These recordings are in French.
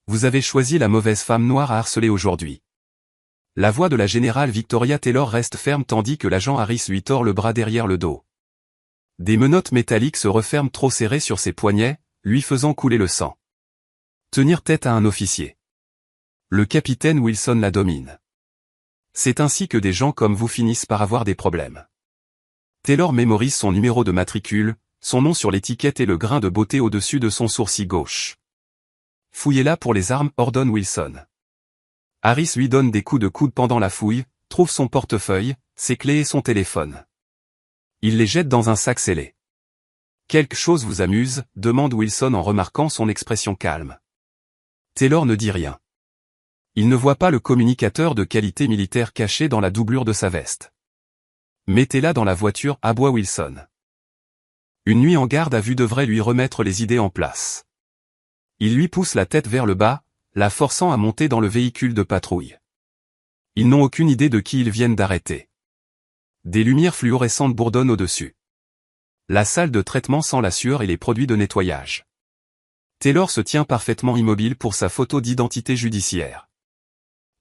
Vous avez choisi la mauvaise femme noire à harceler aujourd'hui. La voix de la générale Victoria Taylor reste ferme tandis que l'agent Harris lui tord le bras derrière le dos. Des menottes métalliques se referment trop serrées sur ses poignets, lui faisant couler le sang. Tenir tête à un officier. Le capitaine Wilson la domine. C'est ainsi que des gens comme vous finissent par avoir des problèmes. Taylor mémorise son numéro de matricule, son nom sur l'étiquette et le grain de beauté au-dessus de son sourcil gauche. Fouillez-la pour les armes, ordonne Wilson. Harris lui donne des coups de coude pendant la fouille, trouve son portefeuille, ses clés et son téléphone. Il les jette dans un sac scellé. Quelque chose vous amuse, demande Wilson en remarquant son expression calme. Taylor ne dit rien. Il ne voit pas le communicateur de qualité militaire caché dans la doublure de sa veste. Mettez-la dans la voiture, aboie Wilson. Une nuit en garde à vue devrait lui remettre les idées en place. Il lui pousse la tête vers le bas, la forçant à monter dans le véhicule de patrouille. Ils n'ont aucune idée de qui ils viennent d'arrêter. Des lumières fluorescentes bourdonnent au-dessus. La salle de traitement sent la sueur et les produits de nettoyage. Taylor se tient parfaitement immobile pour sa photo d'identité judiciaire.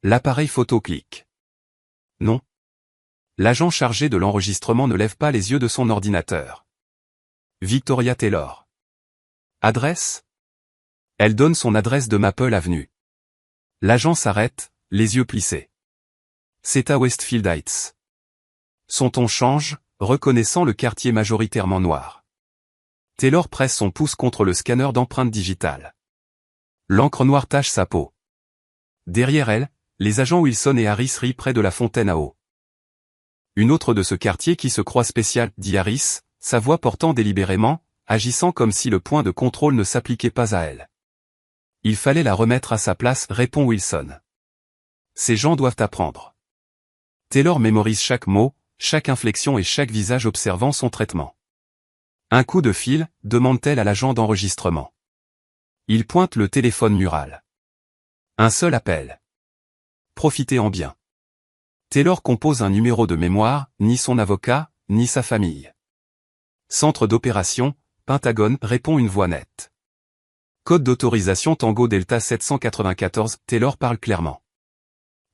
L'appareil photo clique. Non. L'agent chargé de l'enregistrement ne lève pas les yeux de son ordinateur. Victoria Taylor. Adresse ? Elle donne son adresse de Maple Avenue. L'agent s'arrête, les yeux plissés. C'est à Westfield Heights. Son ton change, reconnaissant le quartier majoritairement noir. Taylor presse son pouce contre le scanner d'empreintes digitales. L'encre noire tache sa peau. Derrière elle, les agents Wilson et Harris rient près de la fontaine à eau. Une autre de ce quartier qui se croit spécial, dit Harris, sa voix portant délibérément, agissant comme si le point de contrôle ne s'appliquait pas à elle. Il fallait la remettre à sa place, répond Wilson. Ces gens doivent apprendre. Taylor mémorise chaque mot, chaque inflexion et chaque visage observant son traitement. Un coup de fil, demande-t-elle à l'agent d'enregistrement. Il pointe le téléphone mural. Un seul appel. Profitez-en bien. Taylor compose un numéro de mémoire, ni son avocat, ni sa famille. Centre d'opération, Pentagone, répond une voix nette. Code d'autorisation Tango Delta 794, Taylor parle clairement.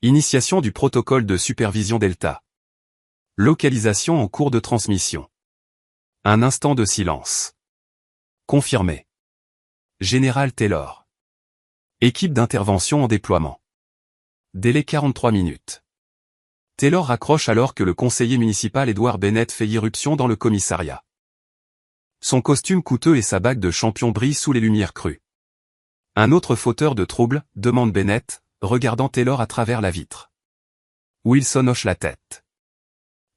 Initiation du protocole de supervision Delta. Localisation en cours de transmission. Un instant de silence. Confirmé. Général Taylor. Équipe d'intervention en déploiement. Délai 43 minutes. Taylor raccroche alors que le conseiller municipal Edward Bennett fait irruption dans le commissariat. Son costume coûteux et sa bague de champion brillent sous les lumières crues. Un autre fauteur de trouble, demande Bennett, regardant Taylor à travers la vitre. Wilson hoche la tête.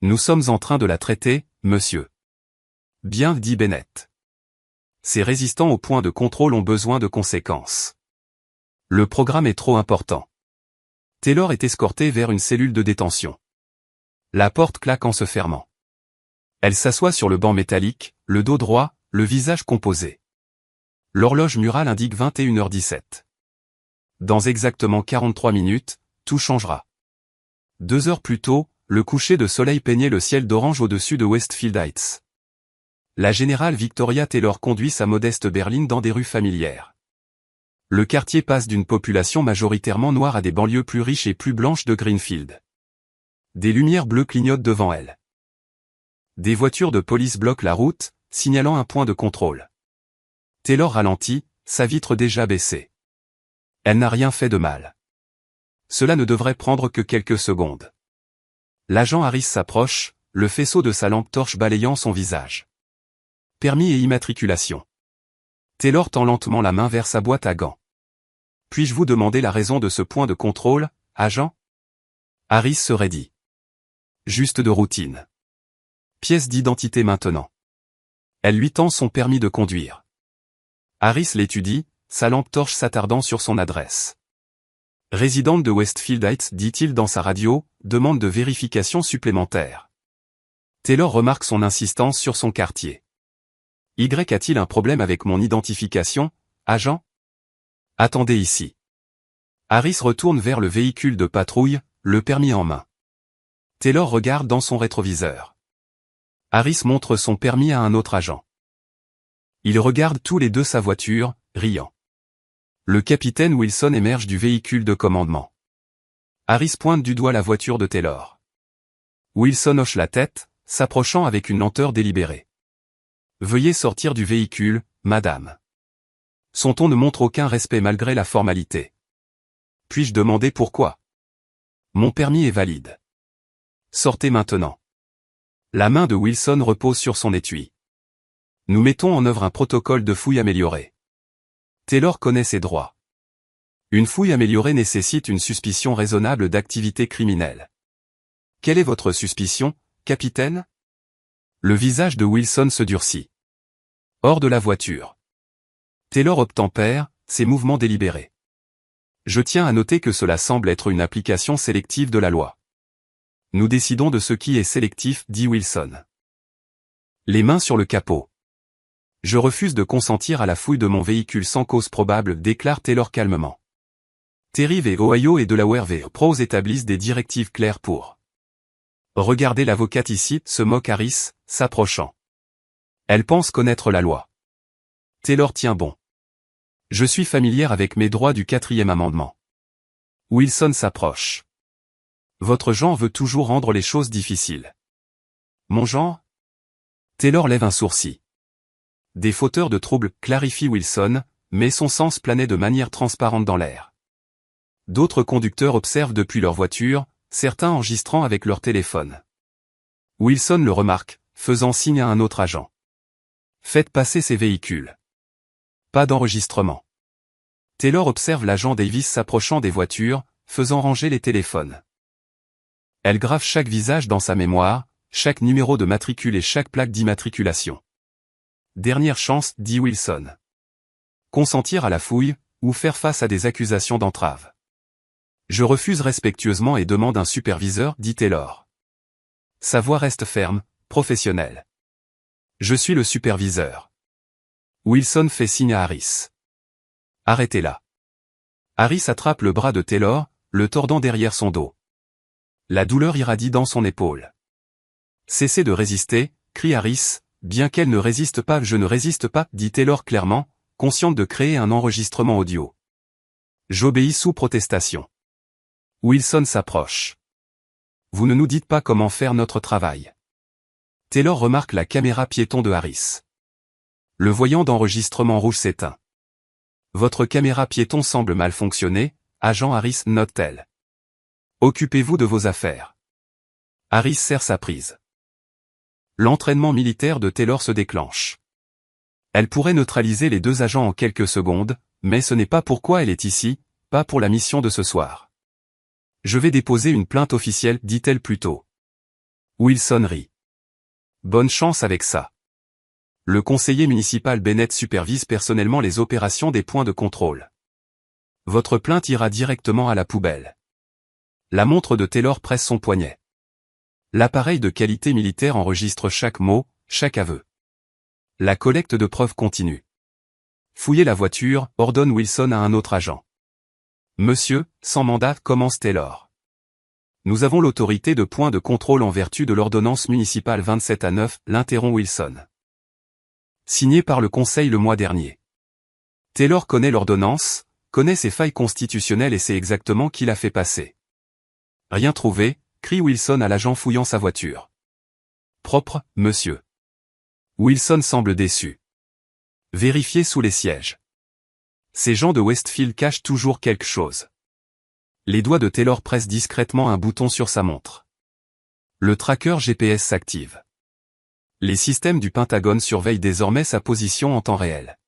Nous sommes en train de la traiter, monsieur. Bien, dit Bennett. Ces résistants au point de contrôle ont besoin de conséquences. Le programme est trop important. Taylor est escortée vers une cellule de détention. La porte claque en se fermant. Elle s'assoit sur le banc métallique, le dos droit, le visage composé. L'horloge murale indique 21h17. Dans exactement 43 minutes, tout changera. 2 heures plus tôt, le coucher de soleil peignait le ciel d'orange au-dessus de Westfield Heights. La générale Victoria Taylor conduit sa modeste berline dans des rues familières. Le quartier passe d'une population majoritairement noire à des banlieues plus riches et plus blanches de Greenfield. Des lumières bleues clignotent devant elle. Des voitures de police bloquent la route, signalant un point de contrôle. Taylor ralentit, sa vitre déjà baissée. Elle n'a rien fait de mal. Cela ne devrait prendre que quelques secondes. L'agent Harris s'approche, le faisceau de sa lampe torche balayant son visage. Permis et immatriculation. Taylor tend lentement la main vers sa boîte à gants. Puis-je vous demander la raison de ce point de contrôle, agent ? Harris se raidit. Juste de routine. Pièce d'identité maintenant. Elle lui tend son permis de conduire. Harris l'étudie, sa lampe torche s'attardant sur son adresse. Résidente de Westfield Heights, dit-il dans sa radio, demande de vérification supplémentaire. Taylor remarque son insistance sur son quartier. Y a-t-il un problème avec mon identification, agent ? Attendez ici. Harris retourne vers le véhicule de patrouille, le permis en main. Taylor regarde dans son rétroviseur. Harris montre son permis à un autre agent. Ils regardent tous les deux sa voiture, riant. Le capitaine Wilson émerge du véhicule de commandement. Harris pointe du doigt la voiture de Taylor. Wilson hoche la tête, s'approchant avec une lenteur délibérée. Veuillez sortir du véhicule, madame. Son ton ne montre aucun respect malgré la formalité. Puis-je demander pourquoi? Mon permis est valide. Sortez maintenant. La main de Wilson repose sur son étui. Nous mettons en œuvre un protocole de fouille amélioré. Taylor connaît ses droits. Une fouille améliorée nécessite une suspicion raisonnable d'activité criminelle. Quelle est votre suspicion, capitaine? Le visage de Wilson se durcit. Hors de la voiture. Taylor obtempère, ses mouvements délibérés. Je tiens à noter que cela semble être une application sélective de la loi. Nous décidons de ce qui est sélectif, dit Wilson. Les mains sur le capot. Je refuse de consentir à la fouille de mon véhicule sans cause probable, déclare Taylor calmement. Terry v. Ohio et Delaware v. Prose établissent des directives claires pour. Regardez l'avocate ici, se moque Harris, s'approchant. Elle pense connaître la loi. Taylor tient bon. Je suis familière avec mes droits du 4e amendement. Wilson s'approche. Votre genre veut toujours rendre les choses difficiles. Mon genre? Taylor lève un sourcil. Des fauteurs de troubles, clarifie Wilson, mais son sens planait de manière transparente dans l'air. D'autres conducteurs observent depuis leur voiture, certains enregistrant avec leur téléphone. Wilson le remarque, faisant signe à un autre agent. Faites passer ces véhicules. Pas d'enregistrement. Taylor observe l'agent Davis s'approchant des voitures, faisant ranger les téléphones. Elle grave chaque visage dans sa mémoire, chaque numéro de matricule et chaque plaque d'immatriculation. Dernière chance, dit Wilson. Consentir à la fouille, ou faire face à des accusations d'entrave. Je refuse respectueusement et demande un superviseur, dit Taylor. Sa voix reste ferme, professionnelle. Je suis le superviseur. Wilson fait signe à Harris. Arrêtez-la. Harris attrape le bras de Taylor, le tordant derrière son dos. La douleur irradie dans son épaule. Cessez de résister, crie Harris, bien qu'elle ne résiste pas. Je ne résiste pas, dit Taylor clairement, consciente de créer un enregistrement audio. J'obéis sous protestation. Wilson s'approche. Vous ne nous dites pas comment faire notre travail. Taylor remarque la caméra piéton de Harris. Le voyant d'enregistrement rouge s'éteint. Votre caméra piéton semble mal fonctionner, agent Harris, note-t-elle. Occupez-vous de vos affaires. Harris serre sa prise. L'entraînement militaire de Taylor se déclenche. Elle pourrait neutraliser les deux agents en quelques secondes, mais ce n'est pas pourquoi elle est ici, pas pour la mission de ce soir. Je vais déposer une plainte officielle, dit-elle plus tôt. Wilson rit. Bonne chance avec ça. Le conseiller municipal Bennett supervise personnellement les opérations des points de contrôle. Votre plainte ira directement à la poubelle. La montre de Taylor presse son poignet. L'appareil de qualité militaire enregistre chaque mot, chaque aveu. La collecte de preuves continue. Fouillez la voiture, ordonne Wilson à un autre agent. Monsieur, sans mandat, commence Taylor. Nous avons l'autorité de point de contrôle en vertu de l'ordonnance municipale 27-9, l'interrompt Wilson. Signée par le Conseil le mois dernier. Taylor connaît l'ordonnance, connaît ses failles constitutionnelles et sait exactement qui l'a fait passer. Rien trouvé, crie Wilson à l'agent fouillant sa voiture. Propre, monsieur. Wilson semble déçu. Vérifiez sous les sièges. Ces gens de Westfield cachent toujours quelque chose. Les doigts de Taylor pressent discrètement un bouton sur sa montre. Le tracker GPS s'active. Les systèmes du Pentagone surveillent désormais sa position en temps réel.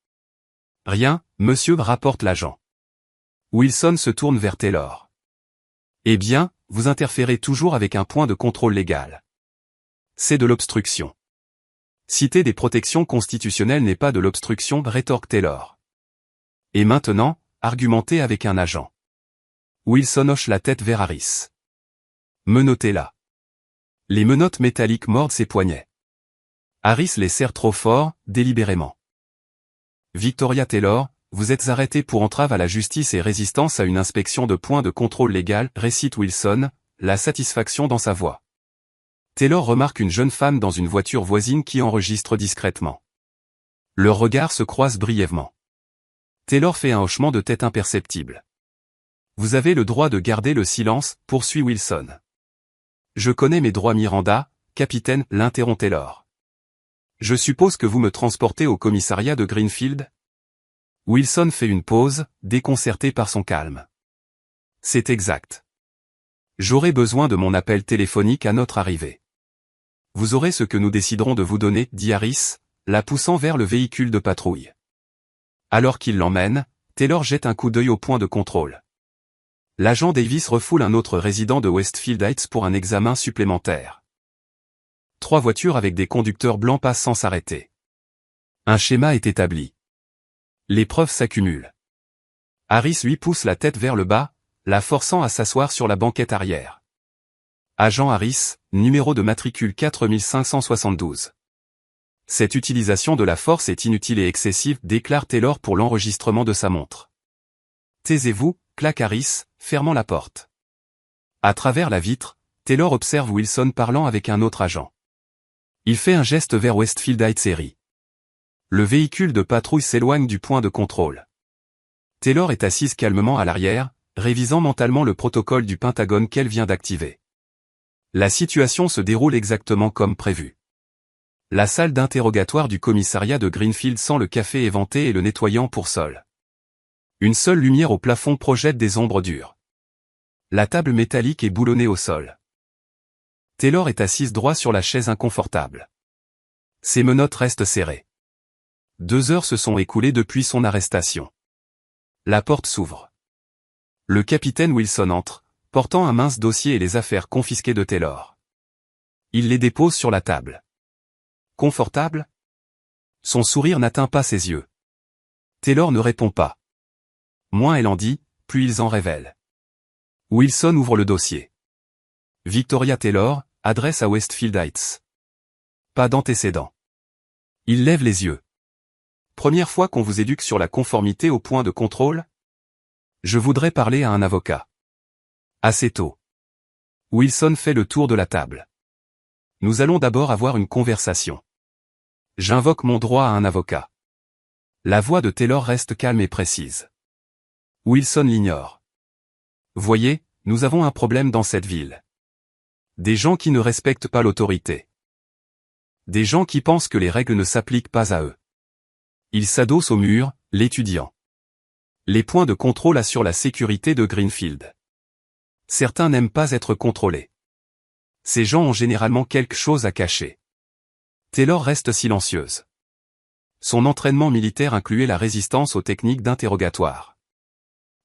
Rien, monsieur, rapporte l'agent. Wilson se tourne vers Taylor. Eh bien, vous interférez toujours avec un point de contrôle légal. C'est de l'obstruction. Citer des protections constitutionnelles n'est pas de l'obstruction, rétorque Taylor. Et maintenant, argumentez avec un agent. Wilson hoche la tête vers Harris. Menottez-la. Les menottes métalliques mordent ses poignets. Harris les serre trop fort, délibérément. Victoria Taylor, vous êtes arrêtée pour entrave à la justice et résistance à une inspection de point de contrôle légal, récite Wilson, la satisfaction dans sa voix. Taylor remarque une jeune femme dans une voiture voisine qui enregistre discrètement. Leurs regards se croisent brièvement. Taylor fait un hochement de tête imperceptible. Vous avez le droit de garder le silence, poursuit Wilson. Je connais mes droits Miranda, capitaine, l'interrompt Taylor. Je suppose que vous me transportez au commissariat de Greenfield? Wilson fait une pause, déconcerté par son calme. C'est exact. J'aurai besoin de mon appel téléphonique à notre arrivée. Vous aurez ce que nous déciderons de vous donner, dit Harris, la poussant vers le véhicule de patrouille. Alors qu'il l'emmène, Taylor jette un coup d'œil au point de contrôle. L'agent Davis refoule un autre résident de Westfield Heights pour un examen supplémentaire. 3 voitures avec des conducteurs blancs passent sans s'arrêter. Un schéma est établi. Les preuves s'accumulent. Harris lui pousse la tête vers le bas, la forçant à s'asseoir sur la banquette arrière. Agent Harris, numéro de matricule 4572. Cette utilisation de la force est inutile et excessive, déclare Taylor pour l'enregistrement de sa montre. Taisez-vous, claque Harris, fermant la porte. À travers la vitre, Taylor observe Wilson parlant avec un autre agent. Il fait un geste vers Westfield Heights et rit. Le véhicule de patrouille s'éloigne du point de contrôle. Taylor est assise calmement à l'arrière, révisant mentalement le protocole du Pentagone qu'elle vient d'activer. La situation se déroule exactement comme prévu. La salle d'interrogatoire du commissariat de Greenfield sent le café éventé et le nettoyant pour sol. Une seule lumière au plafond projette des ombres dures. La table métallique est boulonnée au sol. Taylor est assise droit sur la chaise inconfortable. Ses menottes restent serrées. 2 heures se sont écoulées depuis son arrestation. La porte s'ouvre. Le capitaine Wilson entre, portant un mince dossier et les affaires confisquées de Taylor. Il les dépose sur la table. Confortable? Son sourire n'atteint pas ses yeux. Taylor ne répond pas. Moins elle en dit, plus ils en révèlent. Wilson ouvre le dossier. Victoria Taylor, adresse à Westfield Heights. Pas d'antécédent. Il lève les yeux. Première fois qu'on vous éduque sur la conformité au point de contrôle? Je voudrais parler à un avocat. Assez tôt. Wilson fait le tour de la table. Nous allons d'abord avoir une conversation. J'invoque mon droit à un avocat. La voix de Taylor reste calme et précise. Wilson l'ignore. Voyez, nous avons un problème dans cette ville. Des gens qui ne respectent pas l'autorité. Des gens qui pensent que les règles ne s'appliquent pas à eux. Ils s'adossent au mur, l'étudiant. Les points de contrôle assurent la sécurité de Greenfield. Certains n'aiment pas être contrôlés. Ces gens ont généralement quelque chose à cacher. Taylor reste silencieuse. Son entraînement militaire incluait la résistance aux techniques d'interrogatoire.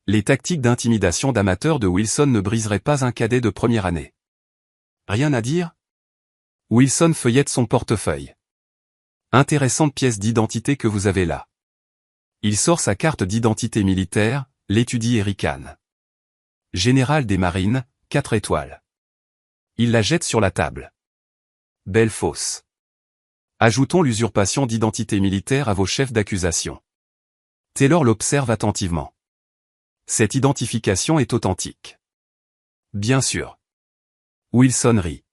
Les tactiques d'intimidation d'amateurs de Wilson ne briseraient pas un cadet de première année. Rien à dire? Wilson feuillette son portefeuille. Intéressante pièce d'identité que vous avez là. Il sort sa carte d'identité militaire, l'étudie et ricane. Général des Marines, 4 étoiles. Il la jette sur la table. Belle fausse. Ajoutons l'usurpation d'identité militaire à vos chefs d'accusation. Taylor l'observe attentivement. Cette identification est authentique. Bien sûr. Wilson rit.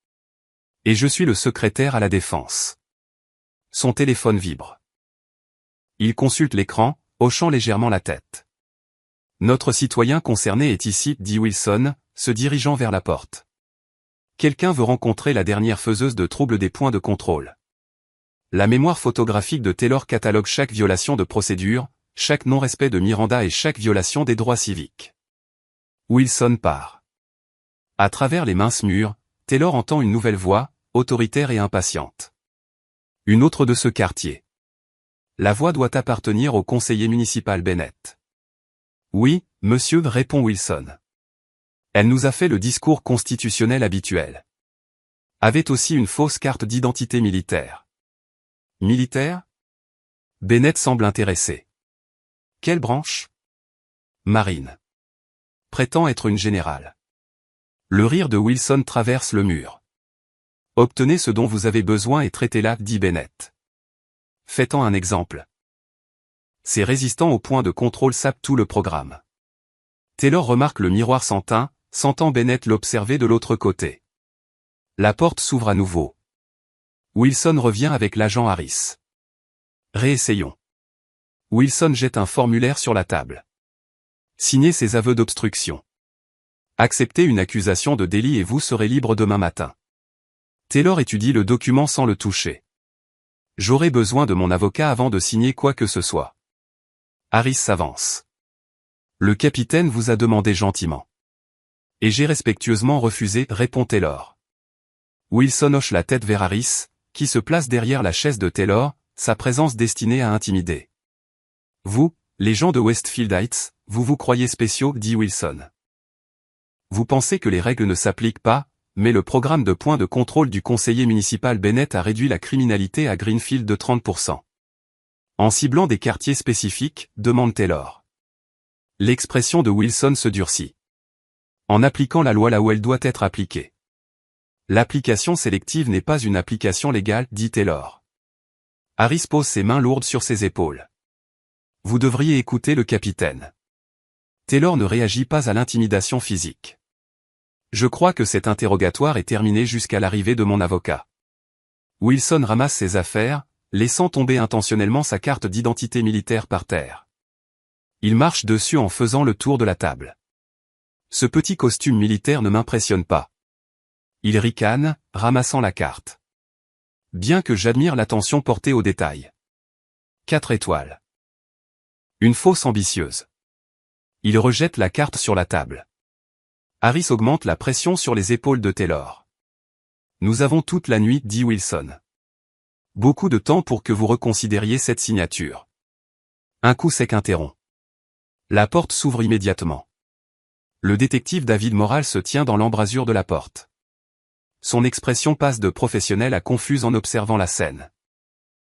Et je suis le secrétaire à la défense. Son téléphone vibre. Il consulte l'écran, hochant légèrement la tête. Notre citoyen concerné est ici, dit Wilson, se dirigeant vers la porte. Quelqu'un veut rencontrer la dernière faiseuse de troubles des points de contrôle. La mémoire photographique de Taylor catalogue chaque violation de procédure, chaque non-respect de Miranda et chaque violation des droits civiques. Wilson part. À travers les minces murs, Taylor entend une nouvelle voix, autoritaire et impatiente. Une autre de ce quartier. La voix doit appartenir au conseiller municipal Bennett. Oui, monsieur, répond Wilson. Elle nous a fait le discours constitutionnel habituel. Avait aussi une fausse carte d'identité militaire. Militaire? Bennett semble intéressé. Quelle branche? Marine. Prétend être une générale. Le rire de Wilson traverse le mur. Obtenez ce dont vous avez besoin et traitez-la, dit Bennett. Faites-en un exemple. Ces résistants au point de contrôle sapent tout le programme. Taylor remarque le miroir sans teint, sentant Bennett l'observer de l'autre côté. La porte s'ouvre à nouveau. Wilson revient avec l'agent Harris. Réessayons. Wilson jette un formulaire sur la table. Signez ses aveux d'obstruction. Acceptez une accusation de délit et vous serez libre demain matin. Taylor étudie le document sans le toucher. J'aurai besoin de mon avocat avant de signer quoi que ce soit. Harris s'avance. Le capitaine vous a demandé gentiment. Et j'ai respectueusement refusé, répond Taylor. Wilson hoche la tête vers Harris, qui se place derrière la chaise de Taylor, sa présence destinée à intimider. Vous, les gens de Westfield Heights, vous vous croyez spéciaux, dit Wilson. Vous pensez que les règles ne s'appliquent pas, mais le programme de points de contrôle du conseiller municipal Bennett a réduit la criminalité à Greenfield de 30%. En ciblant des quartiers spécifiques, demande Taylor. L'expression de Wilson se durcit. En appliquant la loi là où elle doit être appliquée. L'application sélective n'est pas une application légale, dit Taylor. Harris pose ses mains lourdes sur ses épaules. Vous devriez écouter le capitaine. Taylor ne réagit pas à l'intimidation physique. Je crois que cet interrogatoire est terminé jusqu'à l'arrivée de mon avocat. Wilson ramasse ses affaires, laissant tomber intentionnellement sa carte d'identité militaire par terre. Il marche dessus en faisant le tour de la table. Ce petit costume militaire ne m'impressionne pas. Il ricane, ramassant la carte. Bien que j'admire l'attention portée aux détails. 4 étoiles. Une fausse ambitieuse. Il rejette la carte sur la table. Harris augmente la pression sur les épaules de Taylor. Nous avons toute la nuit, dit Wilson. Beaucoup de temps pour que vous reconsidériez cette signature. Un coup sec interrompt. La porte s'ouvre immédiatement. Le détective David Morale se tient dans l'embrasure de la porte. Son expression passe de professionnelle à confuse en observant la scène.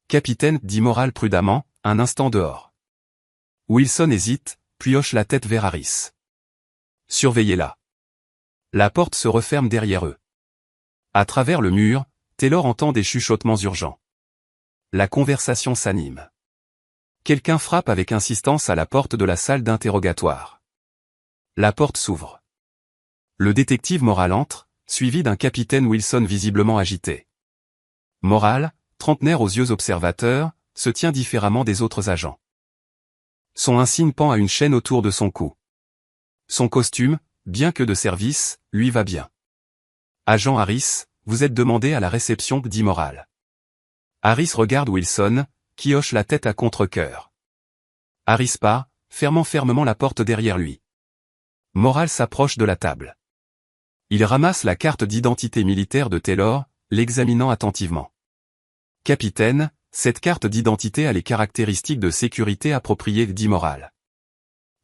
Capitaine, dit Morale prudemment, un instant dehors. Wilson hésite, puis hoche la tête vers Harris. Surveillez-la. La porte se referme derrière eux. À travers le mur, Taylor entend des chuchotements urgents. La conversation s'anime. Quelqu'un frappe avec insistance à la porte de la salle d'interrogatoire. La porte s'ouvre. Le détective Morale entre, suivi d'un capitaine Wilson visiblement agité. Morale, trentenaire aux yeux observateurs, se tient différemment des autres agents. Son insigne pend à une chaîne autour de son cou. Son costume, bien que de service, lui va bien. Agent Harris, vous êtes demandé à la réception, dit Morale. Harris regarde Wilson, qui hoche la tête à contre-cœur. Harris part, fermant fermement la porte derrière lui. Morale s'approche de la table. Il ramasse la carte d'identité militaire de Taylor, l'examinant attentivement. Capitaine, cette carte d'identité a les caractéristiques de sécurité appropriées, dit Morale.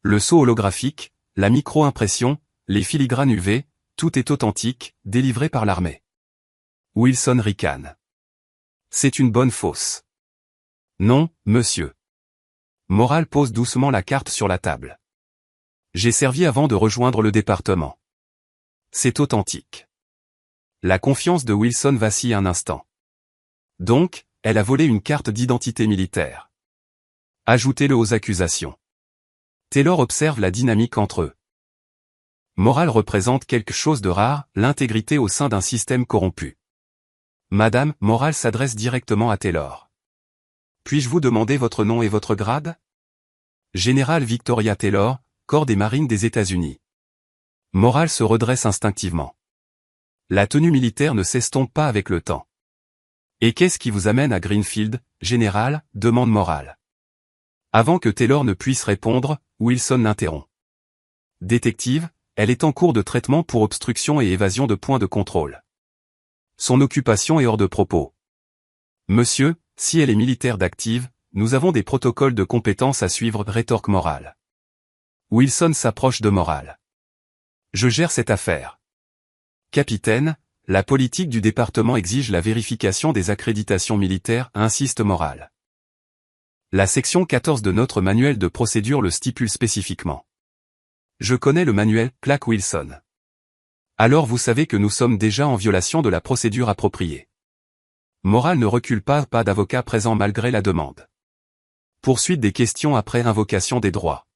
Le sceau holographique, la micro-impression, les filigranes UV, tout est authentique, délivré par l'armée. Wilson ricane. C'est une bonne fausse. Non, monsieur. Morale pose doucement la carte sur la table. J'ai servi avant de rejoindre le département. C'est authentique. La confiance de Wilson vacille un instant. Donc, elle a volé une carte d'identité militaire. Ajoutez-le aux accusations. Taylor observe la dynamique entre eux. Morale représente quelque chose de rare, l'intégrité au sein d'un système corrompu. Madame, Morale s'adresse directement à Taylor. Puis-je vous demander votre nom et votre grade? Général Victoria Taylor, Corps des Marines des États-Unis. Morale se redresse instinctivement. La tenue militaire ne s'estompe pas avec le temps. Et qu'est-ce qui vous amène à Greenfield, général, demande Morale. Avant que Taylor ne puisse répondre, Wilson l'interrompt. Détective, elle est en cours de traitement pour obstruction et évasion de points de contrôle. Son occupation est hors de propos. Monsieur, si elle est militaire d'active, nous avons des protocoles de compétence à suivre, rétorque Morale. Wilson s'approche de Morale. Je gère cette affaire. Capitaine, la politique du département exige la vérification des accréditations militaires, insiste Morale. La section 14 de notre manuel de procédure le stipule spécifiquement. Je connais le manuel, claque Wilson. Alors vous savez que nous sommes déjà en violation de la procédure appropriée. Morale ne recule pas d'avocat présent malgré la demande. Poursuite des questions après invocation des droits.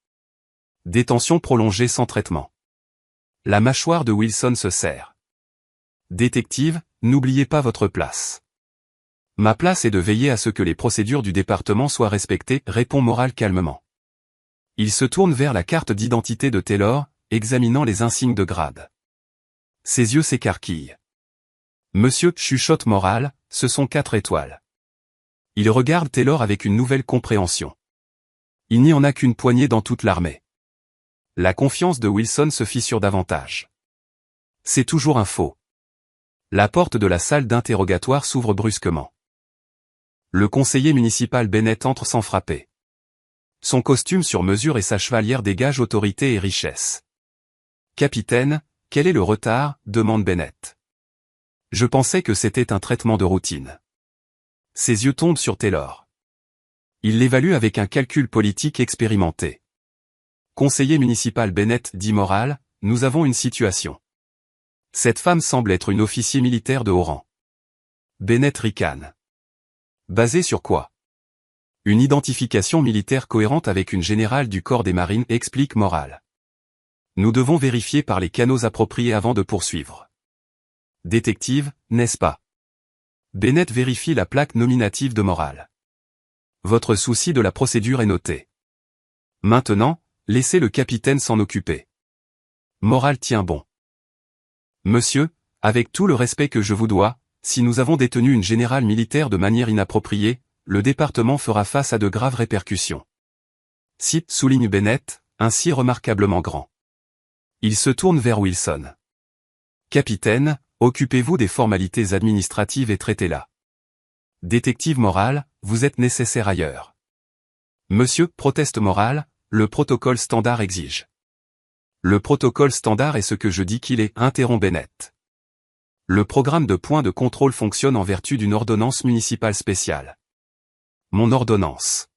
Détention prolongée sans traitement. La mâchoire de Wilson se serre. Détective, n'oubliez pas votre place. Ma place est de veiller à ce que les procédures du département soient respectées, répond Moral calmement. Il se tourne vers la carte d'identité de Taylor, examinant les insignes de grade. Ses yeux s'écarquillent. Monsieur, chuchote Moral, ce sont 4 étoiles. Il regarde Taylor avec une nouvelle compréhension. Il n'y en a qu'une poignée dans toute l'armée. La confiance de Wilson se fissure davantage. C'est toujours un faux. La porte de la salle d'interrogatoire s'ouvre brusquement. Le conseiller municipal Bennett entre sans frapper. Son costume sur mesure et sa chevalière dégagent autorité et richesse. « Capitaine, quel est le retard ?» demande Bennett. « Je pensais que c'était un traitement de routine. » Ses yeux tombent sur Taylor. Il l'évalue avec un calcul politique expérimenté. Conseiller municipal Bennett dit Moral, nous avons une situation. Cette femme semble être une officier militaire de haut rang. Bennett ricane. Basé sur quoi? Une identification militaire cohérente avec une générale du corps des marines, explique Moral. Nous devons vérifier par les canaux appropriés avant de poursuivre. Détective, n'est-ce pas? Bennett vérifie la plaque nominative de Moral. Votre souci de la procédure est noté. Maintenant, laissez le capitaine s'en occuper. Moral tient bon. Monsieur, avec tout le respect que je vous dois, si nous avons détenu une générale militaire de manière inappropriée, le département fera face à de graves répercussions. Si, souligne Bennett, ainsi remarquablement grand. Il se tourne vers Wilson. Capitaine, occupez-vous des formalités administratives et traitez-la. Détective Moral, vous êtes nécessaire ailleurs. Monsieur, proteste Moral, le protocole standard exige. Le protocole standard est ce que je dis qu'il est, interrompt Bennett. Le programme de points de contrôle fonctionne en vertu d'une ordonnance municipale spéciale. Mon ordonnance.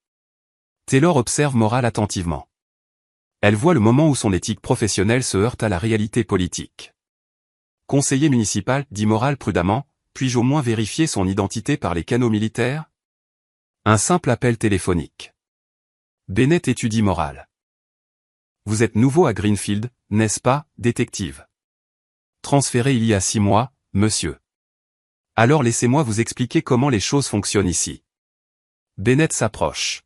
Taylor observe Moral attentivement. Elle voit le moment où son éthique professionnelle se heurte à la réalité politique. Conseiller municipal, dit Moral prudemment, puis-je au moins vérifier son identité par les canaux militaires? Un simple appel téléphonique. Bennett étudie Moral. Vous êtes nouveau à Greenfield, n'est-ce pas, détective? Transféré il y a 6 mois, monsieur. Alors laissez-moi vous expliquer comment les choses fonctionnent ici. Bennett s'approche.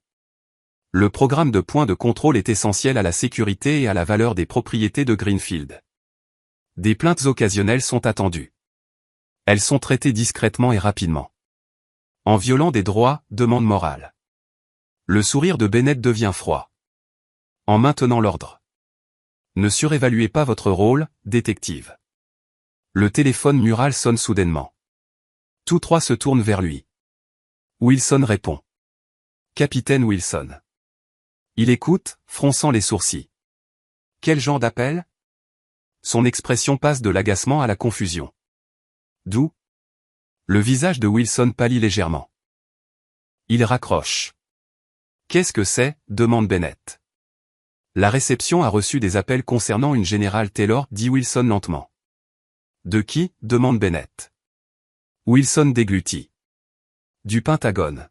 Le programme de points de contrôle est essentiel à la sécurité et à la valeur des propriétés de Greenfield. Des plaintes occasionnelles sont attendues. Elles sont traitées discrètement et rapidement. En violant des droits, demande Moral. Le sourire de Bennett devient froid. En maintenant l'ordre. Ne surévaluez pas votre rôle, détective. Le téléphone mural sonne soudainement. Tous 3 se tournent vers lui. Wilson répond. Capitaine Wilson. Il écoute, fronçant les sourcils. Quel genre d'appel? Son expression passe de l'agacement à la confusion. D'où? Le visage de Wilson pâlit légèrement. Il raccroche. Qu'est-ce que c'est? Demande Bennett. La réception a reçu des appels concernant une générale Taylor, dit Wilson lentement. De qui? Demande Bennett. Wilson déglutit. Du Pentagone.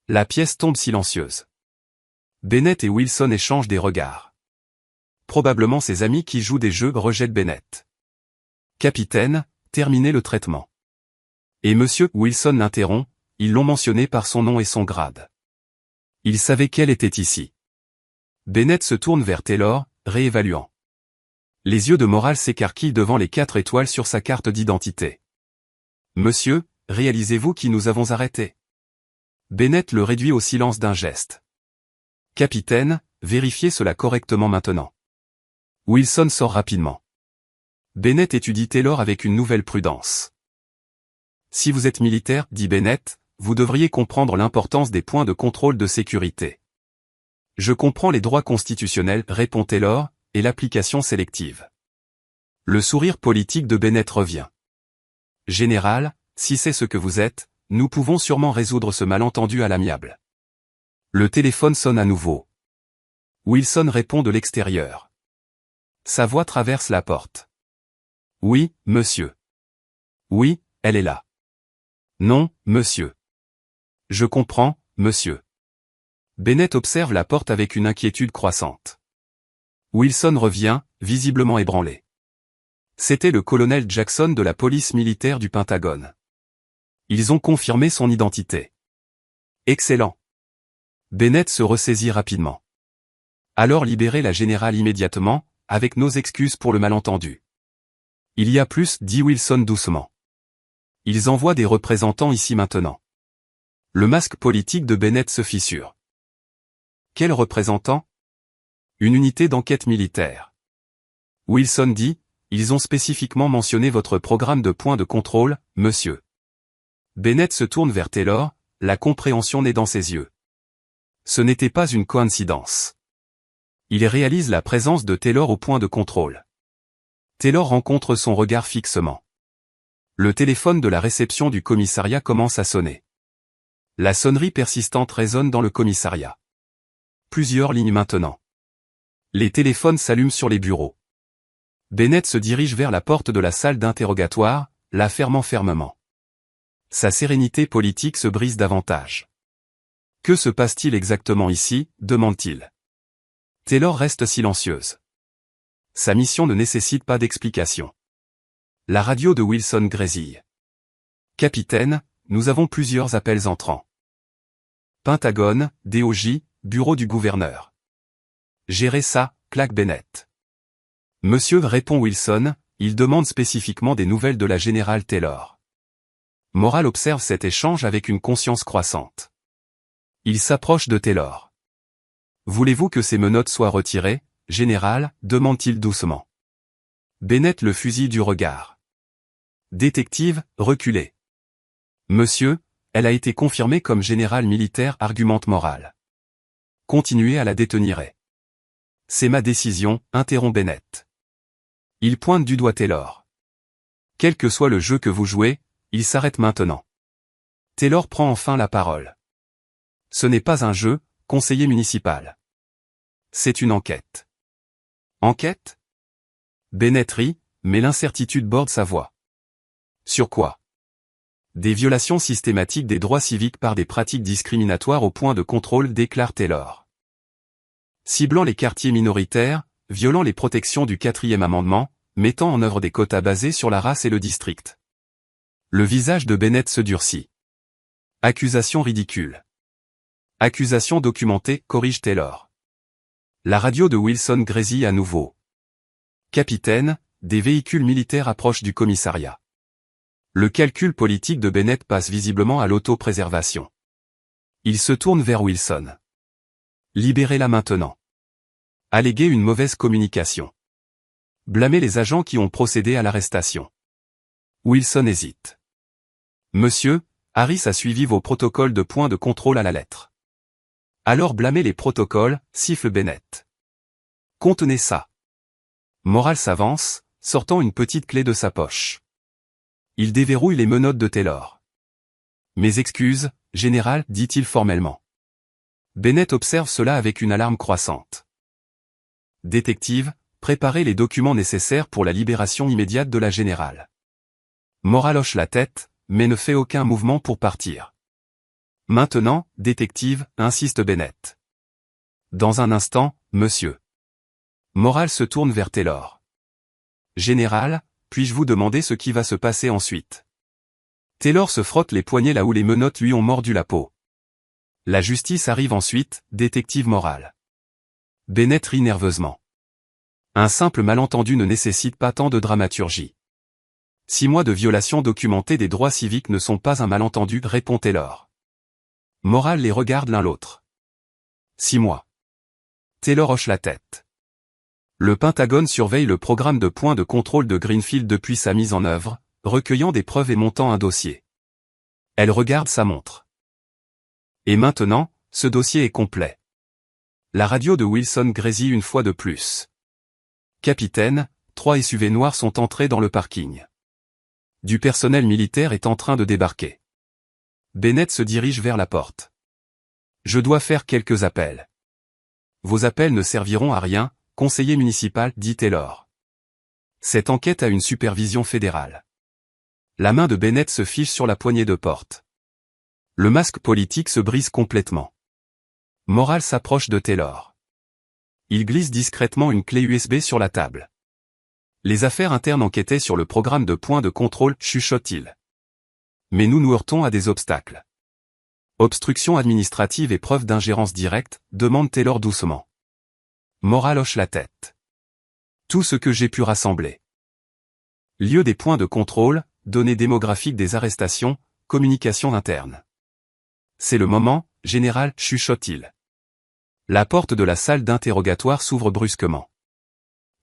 La pièce tombe silencieuse. Bennett et Wilson échangent des regards. Probablement ses amis qui jouent des jeux rejettent Bennett. Capitaine, terminez le traitement. Et monsieur Wilson l'interrompt, ils l'ont mentionné par son nom et son grade. Il savait qu'elle était ici. Bennett se tourne vers Taylor, réévaluant. Les yeux de Moral s'écarquillent devant les 4 étoiles sur sa carte d'identité. Monsieur, réalisez-vous qui nous avons arrêté? Bennett le réduit au silence d'un geste. Capitaine, vérifiez cela correctement maintenant. Wilson sort rapidement. Bennett étudie Taylor avec une nouvelle prudence. Si vous êtes militaire, dit Bennett, vous devriez comprendre l'importance des points de contrôle de sécurité. Je comprends les droits constitutionnels, répond Taylor, et l'application sélective. Le sourire politique de Bennett revient. Général, si c'est ce que vous êtes, nous pouvons sûrement résoudre ce malentendu à l'amiable. Le téléphone sonne à nouveau. Wilson répond de l'extérieur. Sa voix traverse la porte. Oui, monsieur. Oui, elle est là. Non, monsieur. Je comprends, monsieur. Bennett observe la porte avec une inquiétude croissante. Wilson revient, visiblement ébranlé. C'était le colonel Jackson de la police militaire du Pentagone. Ils ont confirmé son identité. Excellent. Bennett se ressaisit rapidement. Alors libérez la générale immédiatement, avec nos excuses pour le malentendu. Il y a plus, dit Wilson doucement. Ils envoient des représentants ici maintenant. Le masque politique de Bennett se fissure. Quel représentant? Une unité d'enquête militaire. Wilson dit, ils ont spécifiquement mentionné votre programme de points de contrôle, monsieur. Bennett se tourne vers Taylor, la compréhension naît dans ses yeux. Ce n'était pas une coïncidence. Il réalise la présence de Taylor au point de contrôle. Taylor rencontre son regard fixement. Le téléphone de la réception du commissariat commence à sonner. La sonnerie persistante résonne dans le commissariat. Plusieurs lignes maintenant. Les téléphones s'allument sur les bureaux. Bennett se dirige vers la porte de la salle d'interrogatoire, la fermant fermement. Sa sérénité politique se brise davantage. Que se passe-t-il exactement ici, demande-t-il. Taylor reste silencieuse. Sa mission ne nécessite pas d'explication. La radio de Wilson grésille. Capitaine, nous avons plusieurs appels entrants. Pentagone, DOJ, bureau du gouverneur. Gérez ça, claque Bennett. Monsieur, répond Wilson, il demande spécifiquement des nouvelles de la générale Taylor. Morale observe cet échange avec une conscience croissante. Il s'approche de Taylor. Voulez-vous que ces menottes soient retirées, général, demande-t-il doucement. Bennett le fusille du regard. Détective, reculez. Monsieur, elle a été confirmée comme général militaire, argumente Morale. Continuez à la détenir. C'est ma décision, interrompt Bennett. Il pointe du doigt Taylor. Quel que soit le jeu que vous jouez, il s'arrête maintenant. Taylor prend enfin la parole. Ce n'est pas un jeu, conseiller municipal. C'est une enquête. Enquête? Bennett rit, mais l'incertitude borde sa voix. Sur quoi? Des violations systématiques des droits civiques par des pratiques discriminatoires au point de contrôle, déclare Taylor. Ciblant les quartiers minoritaires, violant les protections du 4e amendement, mettant en œuvre des quotas basés sur la race et le district. Le visage de Bennett se durcit. Accusation ridicule. Accusation documentée, corrige Taylor. La radio de Wilson grésille à nouveau. Capitaine, des véhicules militaires approchent du commissariat. Le calcul politique de Bennett passe visiblement à l'autopréservation. Il se tourne vers Wilson. Libérez-la maintenant. Alléguer une mauvaise communication. Blâmer les agents qui ont procédé à l'arrestation. Wilson hésite. Monsieur, Harris a suivi vos protocoles de points de contrôle à la lettre. Alors blâmer les protocoles, siffle Bennett. Contenez ça. Morale s'avance, sortant une petite clé de sa poche. Il déverrouille les menottes de Taylor. Mes excuses, général, dit-il formellement. Bennett observe cela avec une alarme croissante. Détective, préparez les documents nécessaires pour la libération immédiate de la générale. Morale hoche la tête, mais ne fait aucun mouvement pour partir. Maintenant, détective, insiste Bennett. Dans un instant, monsieur. Morale se tourne vers Taylor. Général, puis-je vous demander ce qui va se passer ensuite? Taylor se frotte les poignets là où les menottes lui ont mordu la peau. La justice arrive ensuite, détective Morale. Bennett rit nerveusement. Un simple malentendu ne nécessite pas tant de dramaturgie. 6 mois de violation documentée des droits civiques ne sont pas un malentendu, répond Taylor. Morale les regarde l'un l'autre. 6 mois. Taylor hoche la tête. Le Pentagone surveille le programme de points de contrôle de Greenfield depuis sa mise en œuvre, recueillant des preuves et montant un dossier. Elle regarde sa montre. Et maintenant, ce dossier est complet. La radio de Wilson grésille une fois de plus. Capitaine, 3 SUV noirs sont entrés dans le parking. Du personnel militaire est en train de débarquer. Bennett se dirige vers la porte. Je dois faire quelques appels. Vos appels ne serviront à rien, conseiller municipal, dit Taylor. Cette enquête a une supervision fédérale. La main de Bennett se fiche sur la poignée de porte. Le masque politique se brise complètement. Morale s'approche de Taylor. Il glisse discrètement une clé USB sur la table. Les affaires internes enquêtaient sur le programme de points de contrôle, chuchote-t-il. Mais nous nous heurtons à des obstacles. Obstruction administrative et preuve d'ingérence directe, demande Taylor doucement. Moral hoche la tête. Tout ce que j'ai pu rassembler. Lieu des points de contrôle, données démographiques des arrestations, communication interne. C'est le moment, général, chuchote-t-il. La porte de la salle d'interrogatoire s'ouvre brusquement.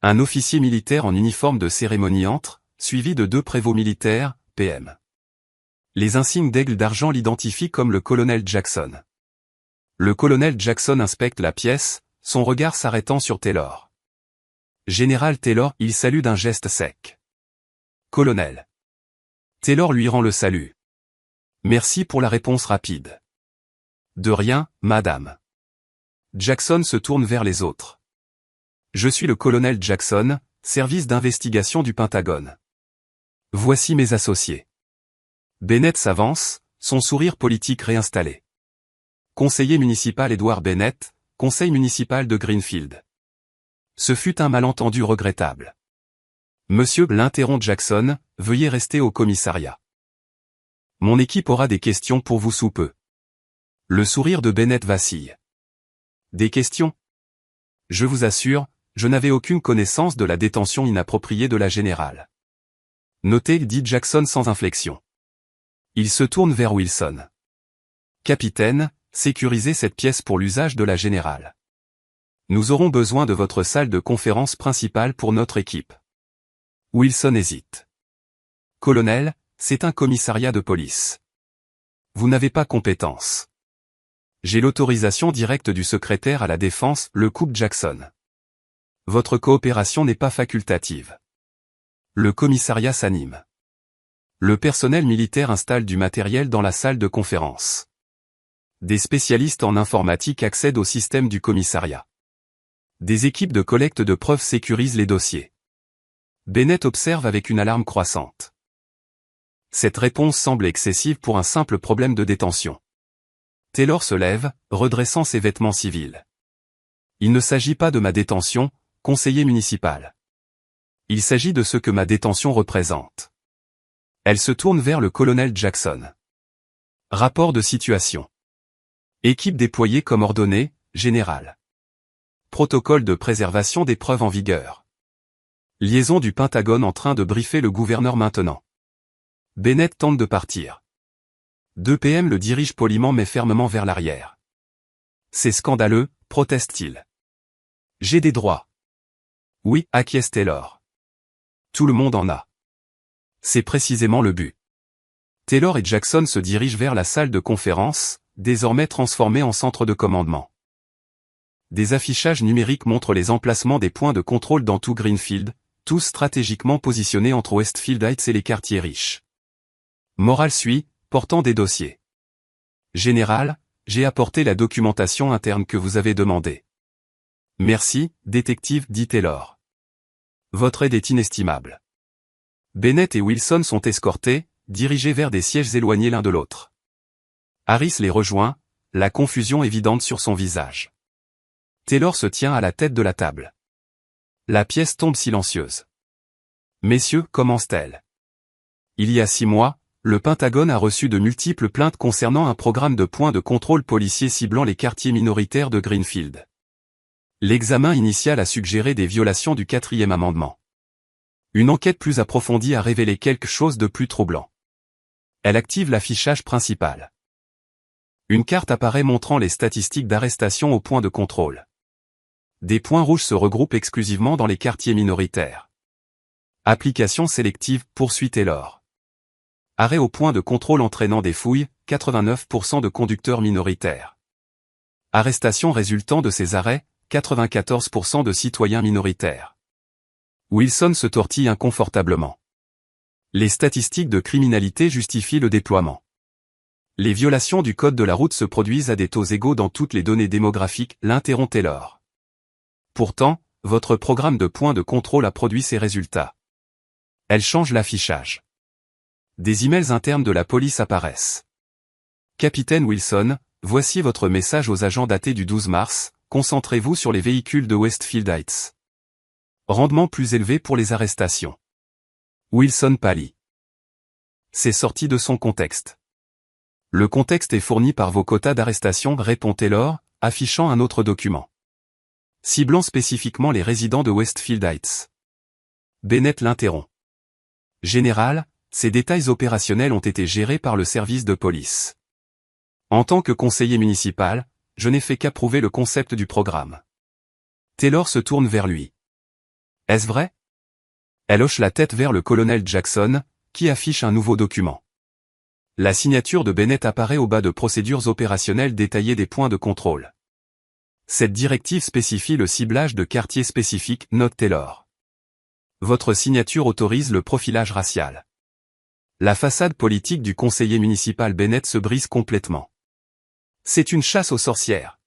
Un officier militaire en uniforme de cérémonie entre, suivi de 2 prévôts militaires, PM. Les insignes d'aigle d'argent l'identifient comme le colonel Jackson. Le colonel Jackson inspecte la pièce, son regard s'arrêtant sur Taylor. Général Taylor, il salue d'un geste sec. Colonel. Taylor lui rend le salut. Merci pour la réponse rapide. De rien, madame. Jackson se tourne vers les autres. Je suis le colonel Jackson, service d'investigation du Pentagone. Voici mes associés. Bennett s'avance, son sourire politique réinstallé. Conseiller municipal Edward Bennett, conseil municipal de Greenfield. Ce fut un malentendu regrettable. Monsieur l'interrompt Jackson, veuillez rester au commissariat. Mon équipe aura des questions pour vous sous peu. Le sourire de Bennett vacille. Des questions? Je vous assure, je n'avais aucune connaissance de la détention inappropriée de la générale. Notez, dit Jackson sans inflexion. Il se tourne vers Wilson. Capitaine, sécurisez cette pièce pour l'usage de la générale. Nous aurons besoin de votre salle de conférence principale pour notre équipe. Wilson hésite. Colonel, c'est un commissariat de police. Vous n'avez pas compétence. J'ai l'autorisation directe du secrétaire à la défense, le coupe Jackson. Votre coopération n'est pas facultative. Le commissariat s'anime. Le personnel militaire installe du matériel dans la salle de conférence. Des spécialistes en informatique accèdent au système du commissariat. Des équipes de collecte de preuves sécurisent les dossiers. Bennett observe avec une alarme croissante. Cette réponse semble excessive pour un simple problème de détention. Taylor se lève, redressant ses vêtements civils. Il ne s'agit pas de ma détention, conseiller municipal. Il s'agit de ce que ma détention représente. Elle se tourne vers le colonel Jackson. Rapport de situation. Équipe déployée comme ordonné, général. Protocole de préservation des preuves en vigueur. Liaison du Pentagone en train de briefer le gouverneur maintenant. Bennett tente de partir. 2 PM le dirigent poliment mais fermement vers l'arrière. C'est scandaleux, proteste-t-il. J'ai des droits. Oui, acquiesce Taylor. Tout le monde en a. C'est précisément le but. Taylor et Jackson se dirigent vers la salle de conférence, désormais transformée en centre de commandement. Des affichages numériques montrent les emplacements des points de contrôle dans tout Greenfield, tous stratégiquement positionnés entre Westfield Heights et les quartiers riches. Moral suit, portant des dossiers. Général, j'ai apporté la documentation interne que vous avez demandée. Merci, détective, dit Taylor. Votre aide est inestimable. Bennett et Wilson sont escortés, dirigés vers des sièges éloignés l'un de l'autre. Harris les rejoint, la confusion évidente sur son visage. Taylor se tient à la tête de la table. La pièce tombe silencieuse. Messieurs, commence-t-elle. Il y a 6 mois, le Pentagone a reçu de multiples plaintes concernant un programme de points de contrôle policiers ciblant les quartiers minoritaires de Greenfield. L'examen initial a suggéré des violations du 4e amendement. Une enquête plus approfondie a révélé quelque chose de plus troublant. Elle active l'affichage principal. Une carte apparaît montrant les statistiques d'arrestation au point de contrôle. Des points rouges se regroupent exclusivement dans les quartiers minoritaires. Application sélective, poursuit Taylor. Arrêt au point de contrôle entraînant des fouilles, 89% de conducteurs minoritaires. Arrestation résultant de ces arrêts, 94% de citoyens minoritaires. Wilson se tortille inconfortablement. Les statistiques de criminalité justifient le déploiement. Les violations du code de la route se produisent à des taux égaux dans toutes les données démographiques, l'interrompt Taylor. Pourtant, votre programme de points de contrôle a produit ces résultats. Elle change l'affichage. Des emails internes de la police apparaissent. Capitaine Wilson, voici votre message aux agents daté du 12 mars, concentrez-vous sur les véhicules de Westfield Heights. Rendement plus élevé pour les arrestations. Wilson pâlit. C'est sorti de son contexte. Le contexte est fourni par vos quotas d'arrestation, répond Taylor, affichant un autre document. Ciblant spécifiquement les résidents de Westfield Heights. Bennett l'interrompt. Général, ces détails opérationnels ont été gérés par le service de police. En tant que conseiller municipal, je n'ai fait qu'approuver le concept du programme. Taylor se tourne vers lui. Est-ce vrai? Elle hoche la tête vers le colonel Jackson, qui affiche un nouveau document. La signature de Bennett apparaît au bas de procédures opérationnelles détaillées des points de contrôle. Cette directive spécifie le ciblage de quartiers spécifiques, note Taylor. Votre signature autorise le profilage racial. La façade politique du conseiller municipal Bennett se brise complètement. C'est une chasse aux sorcières.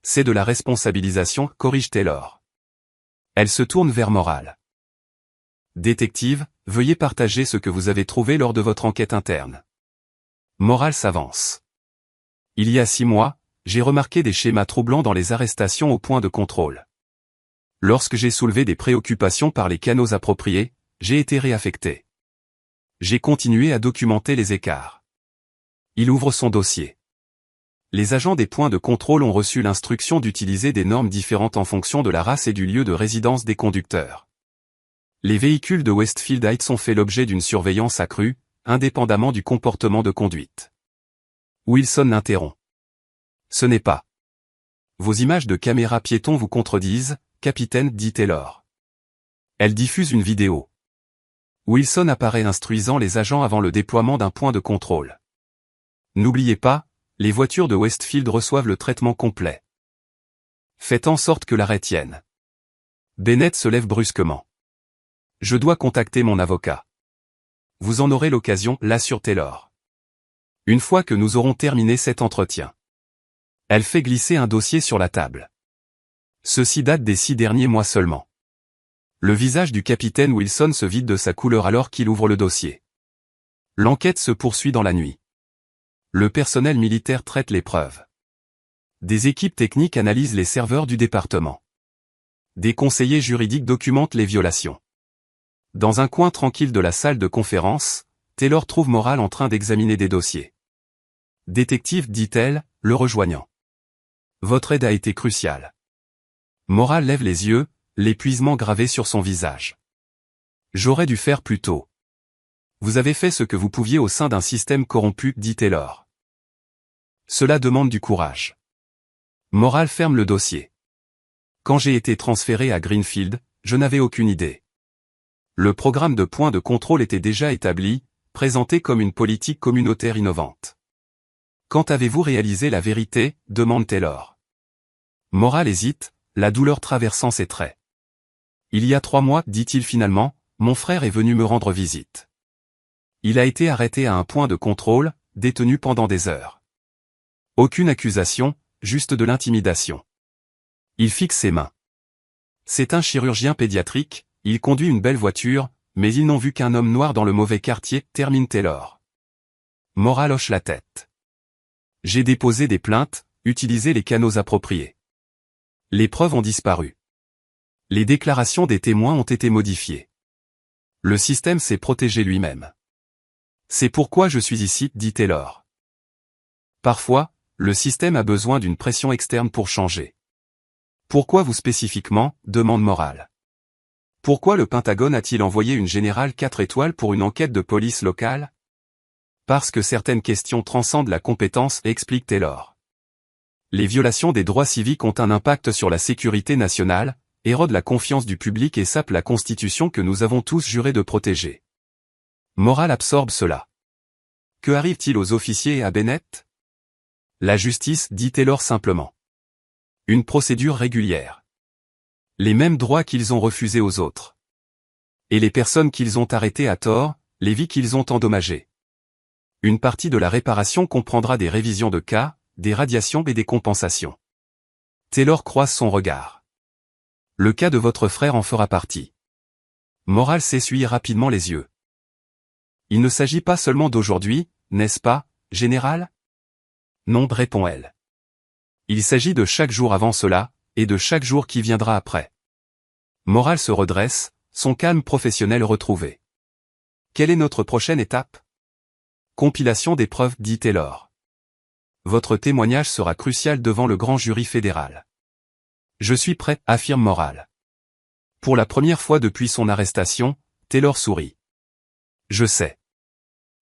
C'est de la responsabilisation, corrige Taylor. Elle se tourne vers Morale. Détective, veuillez partager ce que vous avez trouvé lors de votre enquête interne. Morale s'avance. Il y a 6 mois, j'ai remarqué des schémas troublants dans les arrestations au point de contrôle. Lorsque j'ai soulevé des préoccupations par les canaux appropriés, j'ai été réaffecté. J'ai continué à documenter les écarts. Il ouvre son dossier. Les agents des points de contrôle ont reçu l'instruction d'utiliser des normes différentes en fonction de la race et du lieu de résidence des conducteurs. Les véhicules de Westfield Heights ont fait l'objet d'une surveillance accrue, indépendamment du comportement de conduite. Wilson l'interrompt. Ce n'est pas. Vos images de caméra piétons vous contredisent, capitaine, dit Taylor. Elle diffuse une vidéo. Wilson apparaît instruisant les agents avant le déploiement d'un point de contrôle. N'oubliez pas, les voitures de Westfield reçoivent le traitement complet. Faites en sorte que l'arrêt tienne. Bennett se lève brusquement. Je dois contacter mon avocat. Vous en aurez l'occasion, l'assure Taylor. Une fois que nous aurons terminé cet entretien. Elle fait glisser un dossier sur la table. Ceci date des 6 derniers mois seulement. Le visage du capitaine Wilson se vide de sa couleur alors qu'il ouvre le dossier. L'enquête se poursuit dans la nuit. Le personnel militaire traite les preuves. Des équipes techniques analysent les serveurs du département. Des conseillers juridiques documentent les violations. Dans un coin tranquille de la salle de conférence, Taylor trouve Morale en train d'examiner des dossiers. Détective, dit-elle, le rejoignant. Votre aide a été cruciale. Morale lève les yeux, l'épuisement gravé sur son visage. J'aurais dû faire plus tôt. Vous avez fait ce que vous pouviez au sein d'un système corrompu, dit Taylor. Cela demande du courage. Morale ferme le dossier. Quand j'ai été transféré à Greenfield, je n'avais aucune idée. Le programme de points de contrôle était déjà établi, présenté comme une politique communautaire innovante. Quand avez-vous réalisé la vérité, demande Taylor. Morale hésite, la douleur traversant ses traits. Il y a 3 mois, dit-il finalement, mon frère est venu me rendre visite. Il a été arrêté à un point de contrôle, détenu pendant des heures. Aucune accusation, juste de l'intimidation. Il fixe ses mains. C'est un chirurgien pédiatrique, il conduit une belle voiture, mais ils n'ont vu qu'un homme noir dans le mauvais quartier, termine Taylor. Morale hoche la tête. J'ai déposé des plaintes, utilisé les canaux appropriés. Les preuves ont disparu. Les déclarations des témoins ont été modifiées. Le système s'est protégé lui-même. C'est pourquoi je suis ici, dit Taylor. Parfois, le système a besoin d'une pression externe pour changer. Pourquoi vous spécifiquement, demande Morale. Pourquoi le Pentagone a-t-il envoyé une générale 4 étoiles pour une enquête de police locale? Parce que certaines questions transcendent la compétence, explique Taylor. Les violations des droits civiques ont un impact sur la sécurité nationale, érodent la confiance du public et sapent la Constitution que nous avons tous juré de protéger. Morale absorbe cela. Que arrive-t-il aux officiers et à Bennett? La justice, dit Taylor simplement. Une procédure régulière. Les mêmes droits qu'ils ont refusés aux autres. Et les personnes qu'ils ont arrêtées à tort, les vies qu'ils ont endommagées. Une partie de la réparation comprendra des révisions de cas, des radiations et des compensations. Taylor croise son regard. Le cas de votre frère en fera partie. Morale s'essuie rapidement les yeux. Il ne s'agit pas seulement d'aujourd'hui, n'est-ce pas, général? Non, répond-elle. Il s'agit de chaque jour avant cela, et de chaque jour qui viendra après. Morale se redresse, son calme professionnel retrouvé. Quelle est notre prochaine étape? Compilation des preuves, dit Taylor. Votre témoignage sera crucial devant le grand jury fédéral. Je suis prêt, affirme Morale. Pour la première fois depuis son arrestation, Taylor sourit. Je sais.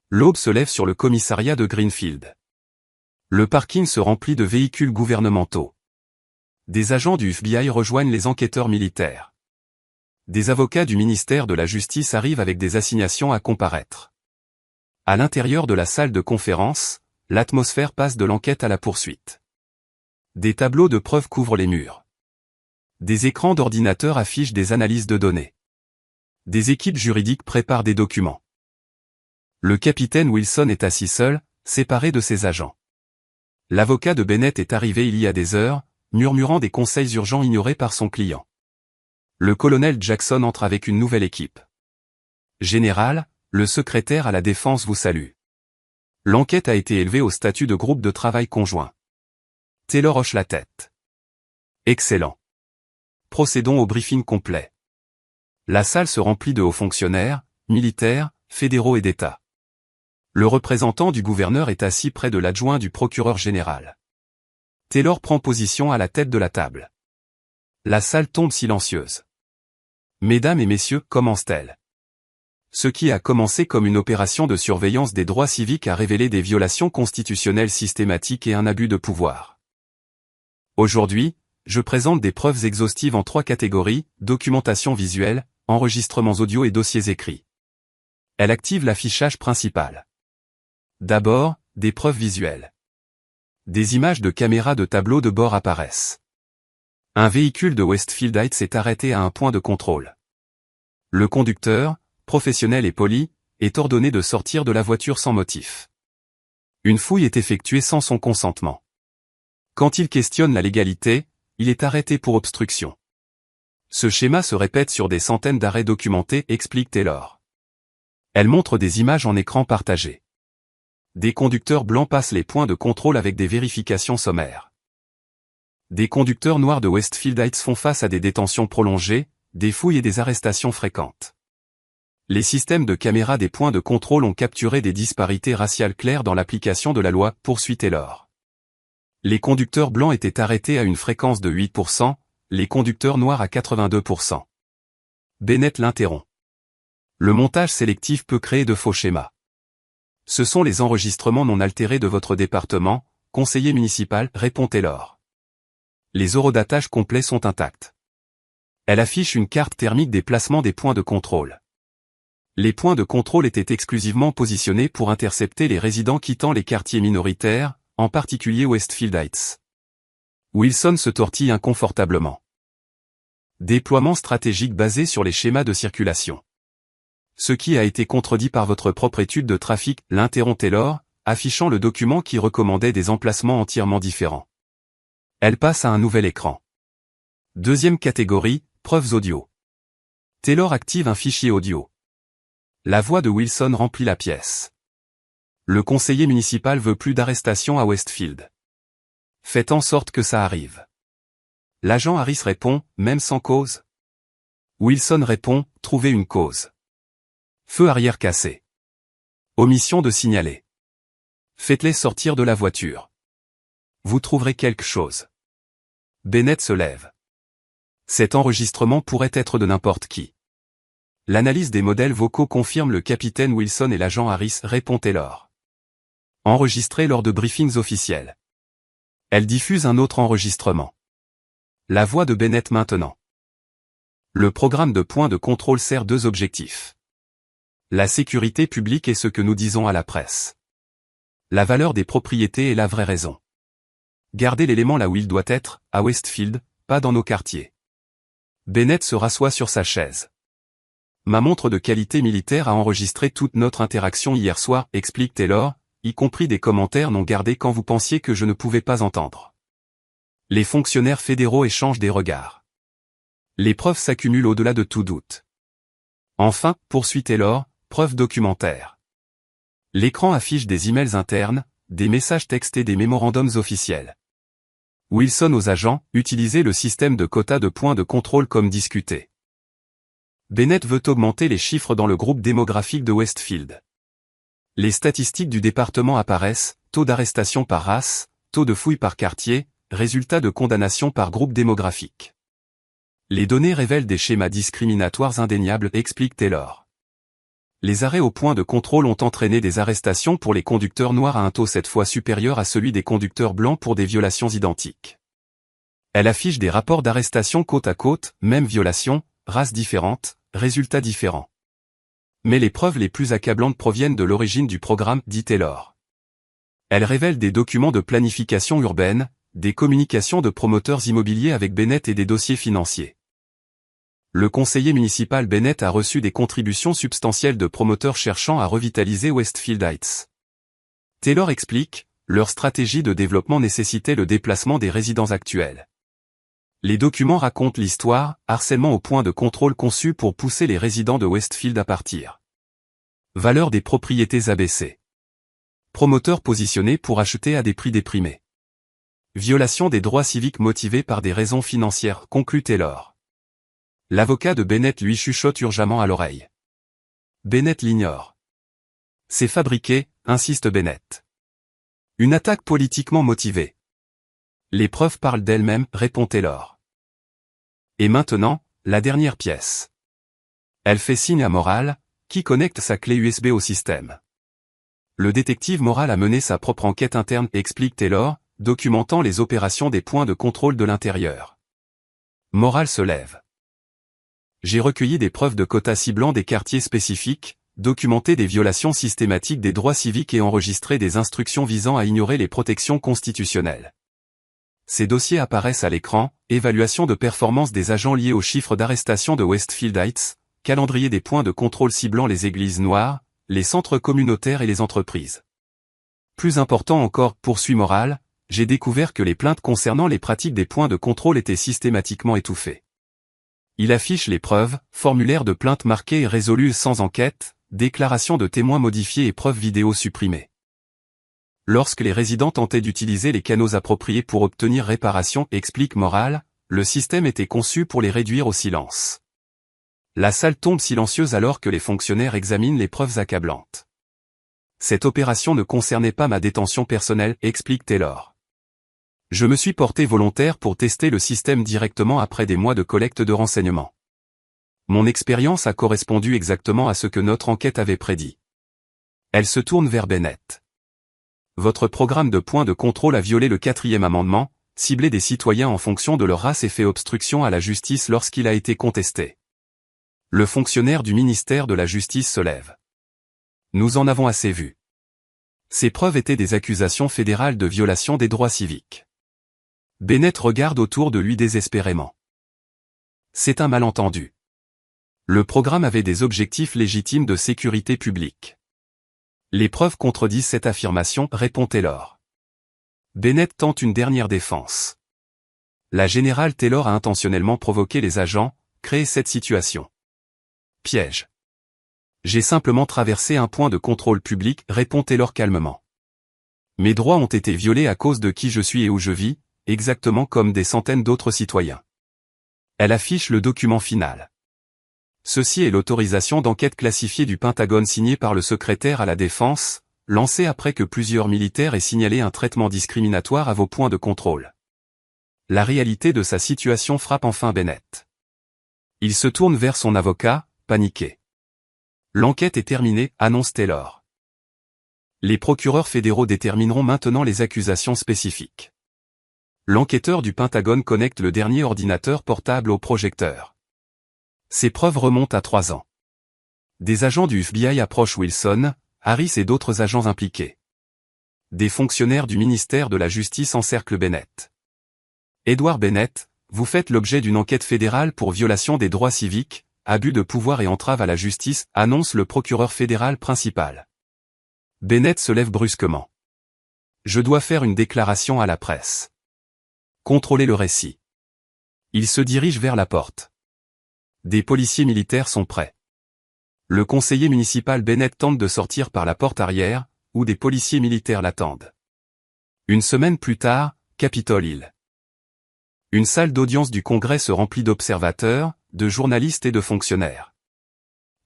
L'aube se lève sur le commissariat de Greenfield. Le parking se remplit de véhicules gouvernementaux. Des agents du FBI rejoignent les enquêteurs militaires. Des avocats du ministère de la Justice arrivent avec des assignations à comparaître. À l'intérieur de la salle de conférence, l'atmosphère passe de l'enquête à la poursuite. Des tableaux de preuves couvrent les murs. Des écrans d'ordinateur affichent des analyses de données. Des équipes juridiques préparent des documents. Le capitaine Wilson est assis seul, séparé de ses agents. L'avocat de Bennett est arrivé il y a des heures, murmurant des conseils urgents ignorés par son client. Le colonel Jackson entre avec une nouvelle équipe. Général, le secrétaire à la défense vous salue. L'enquête a été élevée au statut de groupe de travail conjoint. Taylor hoche la tête. Excellent. Procédons au briefing complet. La salle se remplit de hauts fonctionnaires, militaires, fédéraux et d'État. Le représentant du gouverneur est assis près de l'adjoint du procureur général. Taylor prend position à la tête de la table. La salle tombe silencieuse. Mesdames et messieurs, commence-t-elle. Ce qui a commencé comme une opération de surveillance des droits civiques a révélé des violations constitutionnelles systématiques et un abus de pouvoir. Aujourd'hui, je présente des preuves exhaustives en 3 catégories, documentation visuelle, enregistrements audio et dossiers écrits. Elle active l'affichage principal. D'abord, des preuves visuelles. Des images de caméras de tableau de bord apparaissent. Un véhicule de Westfield Heights est arrêté à un point de contrôle. Le conducteur, professionnel et poli, est ordonné de sortir de la voiture sans motif. Une fouille est effectuée sans son consentement. Quand il questionne la légalité, il est arrêté pour obstruction. Ce schéma se répète sur des centaines d'arrêts documentés, explique Taylor. Elle montre des images en écran partagé. Des conducteurs blancs passent les points de contrôle avec des vérifications sommaires. Des conducteurs noirs de Westfield Heights font face à des détentions prolongées, des fouilles et des arrestations fréquentes. Les systèmes de caméras des points de contrôle ont capturé des disparités raciales claires dans l'application de la loi, poursuit Taylor. Les conducteurs blancs étaient arrêtés à une fréquence de 8%, les conducteurs noirs à 82%. Bennett l'interrompt. Le montage sélectif peut créer de faux schémas. Ce sont les enregistrements non altérés de votre département, conseiller municipal, répond Taylor. Les horodatages complets sont intacts. Elle affiche une carte thermique des placements des points de contrôle. Les points de contrôle étaient exclusivement positionnés pour intercepter les résidents quittant les quartiers minoritaires, en particulier Westfield Heights. Wilson se tortille inconfortablement. Déploiement stratégique basé sur les schémas de circulation. Ce qui a été contredit par votre propre étude de trafic, l'interrompt Taylor, affichant le document qui recommandait des emplacements entièrement différents. Elle passe à un nouvel écran. Deuxième catégorie, preuves audio. Taylor active un fichier audio. La voix de Wilson remplit la pièce. Le conseiller municipal veut plus d'arrestations à Westfield. Faites en sorte que ça arrive. L'agent Harris répond, même sans cause. Wilson répond, trouvez une cause. Feu arrière cassé. Omission de signaler. Faites-les sortir de la voiture. Vous trouverez quelque chose. Bennett se lève. Cet enregistrement pourrait être de n'importe qui. L'analyse des modèles vocaux confirme le capitaine Wilson et l'agent Harris, répond Taylor. Enregistré lors de briefings officiels. Elle diffuse un autre enregistrement. La voix de Bennett maintenant. Le programme de points de contrôle sert 2 objectifs. La sécurité publique est ce que nous disons à la presse. La valeur des propriétés est la vraie raison. Gardez l'élément là où il doit être, à Westfield, pas dans nos quartiers. Bennett se rassoit sur sa chaise. Ma montre de qualité militaire a enregistré toute notre interaction hier soir, explique Taylor, y compris des commentaires non gardés quand vous pensiez que je ne pouvais pas entendre. Les fonctionnaires fédéraux échangent des regards. Les preuves s'accumulent au-delà de tout doute. Enfin, poursuit Taylor, preuves documentaires. L'écran affiche des emails internes, des messages textes et des mémorandums officiels. Wilson aux agents, utilisez le système de quotas de points de contrôle comme discuté. Bennett veut augmenter les chiffres dans le groupe démographique de Westfield. Les statistiques du département apparaissent, taux d'arrestation par race, taux de fouille par quartier, résultats de condamnation par groupe démographique. Les données révèlent des schémas discriminatoires indéniables, explique Taylor. Les arrêts au point de contrôle ont entraîné des arrestations pour les conducteurs noirs à un taux 7 fois supérieur à celui des conducteurs blancs pour des violations identiques. Elle affiche des rapports d'arrestation côte à côte, même violation, races différentes, résultats différents. Mais les preuves les plus accablantes proviennent de l'origine du programme, dit Taylor. Elles révèlent des documents de planification urbaine, des communications de promoteurs immobiliers avec Bennett et des dossiers financiers. Le conseiller municipal Bennett a reçu des contributions substantielles de promoteurs cherchant à revitaliser Westfield Heights. Taylor explique, leur stratégie de développement nécessitait le déplacement des résidents actuels. Les documents racontent l'histoire, harcèlement au point de contrôle conçu pour pousser les résidents de Westfield à partir. Valeur des propriétés abaissée. Promoteurs positionnés pour acheter à des prix déprimés. Violation des droits civiques motivés par des raisons financières, conclut Taylor. L'avocat de Bennett lui chuchote urgemment à l'oreille. Bennett l'ignore. C'est fabriqué, insiste Bennett. Une attaque politiquement motivée. Les preuves parlent d'elles-mêmes, répond Taylor. Et maintenant, la dernière pièce. Elle fait signe à Moral, qui connecte sa clé USB au système. Le détective Moral a mené sa propre enquête interne, explique Taylor, documentant les opérations des points de contrôle de l'intérieur. Moral se lève. J'ai recueilli des preuves de quotas ciblant des quartiers spécifiques, documenté des violations systématiques des droits civiques et enregistré des instructions visant à ignorer les protections constitutionnelles. Ces dossiers apparaissent à l'écran, évaluation de performance des agents liés aux chiffres d'arrestation de Westfield Heights, calendrier des points de contrôle ciblant les églises noires, les centres communautaires et les entreprises. Plus important encore, poursuit Moral, j'ai découvert que les plaintes concernant les pratiques des points de contrôle étaient systématiquement étouffées. Il affiche les preuves, formulaires de plaintes marquées et résolues sans enquête, déclarations de témoins modifiées et preuves vidéo supprimées. Lorsque les résidents tentaient d'utiliser les canaux appropriés pour obtenir réparation, explique Moral, le système était conçu pour les réduire au silence. La salle tombe silencieuse alors que les fonctionnaires examinent les preuves accablantes. Cette opération ne concernait pas ma détention personnelle, explique Taylor. Je me suis porté volontaire pour tester le système directement après des mois de collecte de renseignements. Mon expérience a correspondu exactement à ce que notre enquête avait prédit. Elle se tourne vers Bennett. Votre programme de points de contrôle a violé le 4e amendement, ciblé des citoyens en fonction de leur race et fait obstruction à la justice lorsqu'il a été contesté. Le fonctionnaire du ministère de la Justice se lève. Nous en avons assez vu. Ces preuves étaient des accusations fédérales de violation des droits civiques. Bennett regarde autour de lui désespérément. C'est un malentendu. Le programme avait des objectifs légitimes de sécurité publique. Les preuves contredisent cette affirmation, répond Taylor. Bennett tente une dernière défense. La générale Taylor a intentionnellement provoqué les agents, créé cette situation. Piège. J'ai simplement traversé un point de contrôle public, répond Taylor calmement. Mes droits ont été violés à cause de qui je suis et où je vis, exactement comme des centaines d'autres citoyens. Elle affiche le document final. Ceci est l'autorisation d'enquête classifiée du Pentagone signée par le secrétaire à la Défense, lancée après que plusieurs militaires aient signalé un traitement discriminatoire à vos points de contrôle. La réalité de sa situation frappe enfin Bennett. Il se tourne vers son avocat, paniqué. L'enquête est terminée, annonce Taylor. Les procureurs fédéraux détermineront maintenant les accusations spécifiques. L'enquêteur du Pentagone connecte le dernier ordinateur portable au projecteur. Ces preuves remontent à 3 ans. Des agents du FBI approchent Wilson, Harris et d'autres agents impliqués. Des fonctionnaires du ministère de la Justice encerclent Bennett. Edward Bennett, vous faites l'objet d'une enquête fédérale pour violation des droits civiques, abus de pouvoir et entrave à la justice, annonce le procureur fédéral principal. Bennett se lève brusquement. Je dois faire une déclaration à la presse. Contrôlez le récit. Il se dirige vers la porte. Des policiers militaires sont prêts. Le conseiller municipal Bennett tente de sortir par la porte arrière, où des policiers militaires l'attendent. Une semaine plus tard, Capitol Hill. Une salle d'audience du Congrès se remplit d'observateurs, de journalistes et de fonctionnaires.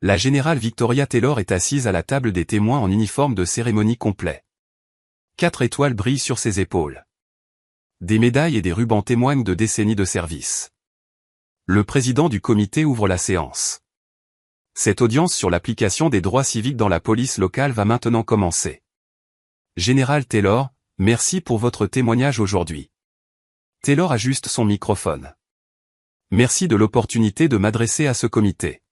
La générale Victoria Taylor est assise à la table des témoins en uniforme de cérémonie complet. 4 étoiles brillent sur ses épaules. Des médailles et des rubans témoignent de décennies de service. Le président du comité ouvre la séance. Cette audience sur l'application des droits civiques dans la police locale va maintenant commencer. Général Taylor, merci pour votre témoignage aujourd'hui. Taylor ajuste son microphone. Merci de l'opportunité de m'adresser à ce comité.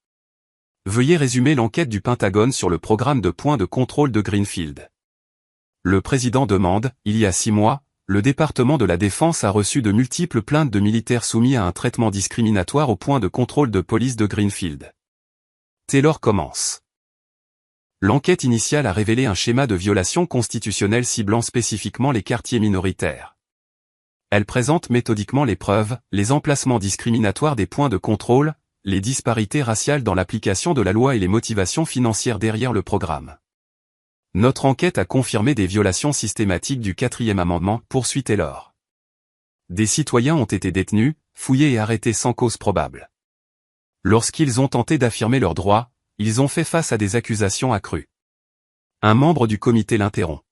Veuillez résumer l'enquête du Pentagone sur le programme de points de contrôle de Greenfield. Le président demande, il y a 6 mois, le département de la Défense a reçu de multiples plaintes de militaires soumis à un traitement discriminatoire au point de contrôle de police de Greenfield. Taylor commence. L'enquête initiale a révélé un schéma de violation constitutionnelle ciblant spécifiquement les quartiers minoritaires. Elle présente méthodiquement les preuves, les emplacements discriminatoires des points de contrôle, les disparités raciales dans l'application de la loi et les motivations financières derrière le programme. Notre enquête a confirmé des violations systématiques du 4e amendement, poursuit Taylor. Des citoyens ont été détenus, fouillés et arrêtés sans cause probable. Lorsqu'ils ont tenté d'affirmer leurs droits, ils ont fait face à des accusations accrues. Un membre du comité l'interrompt.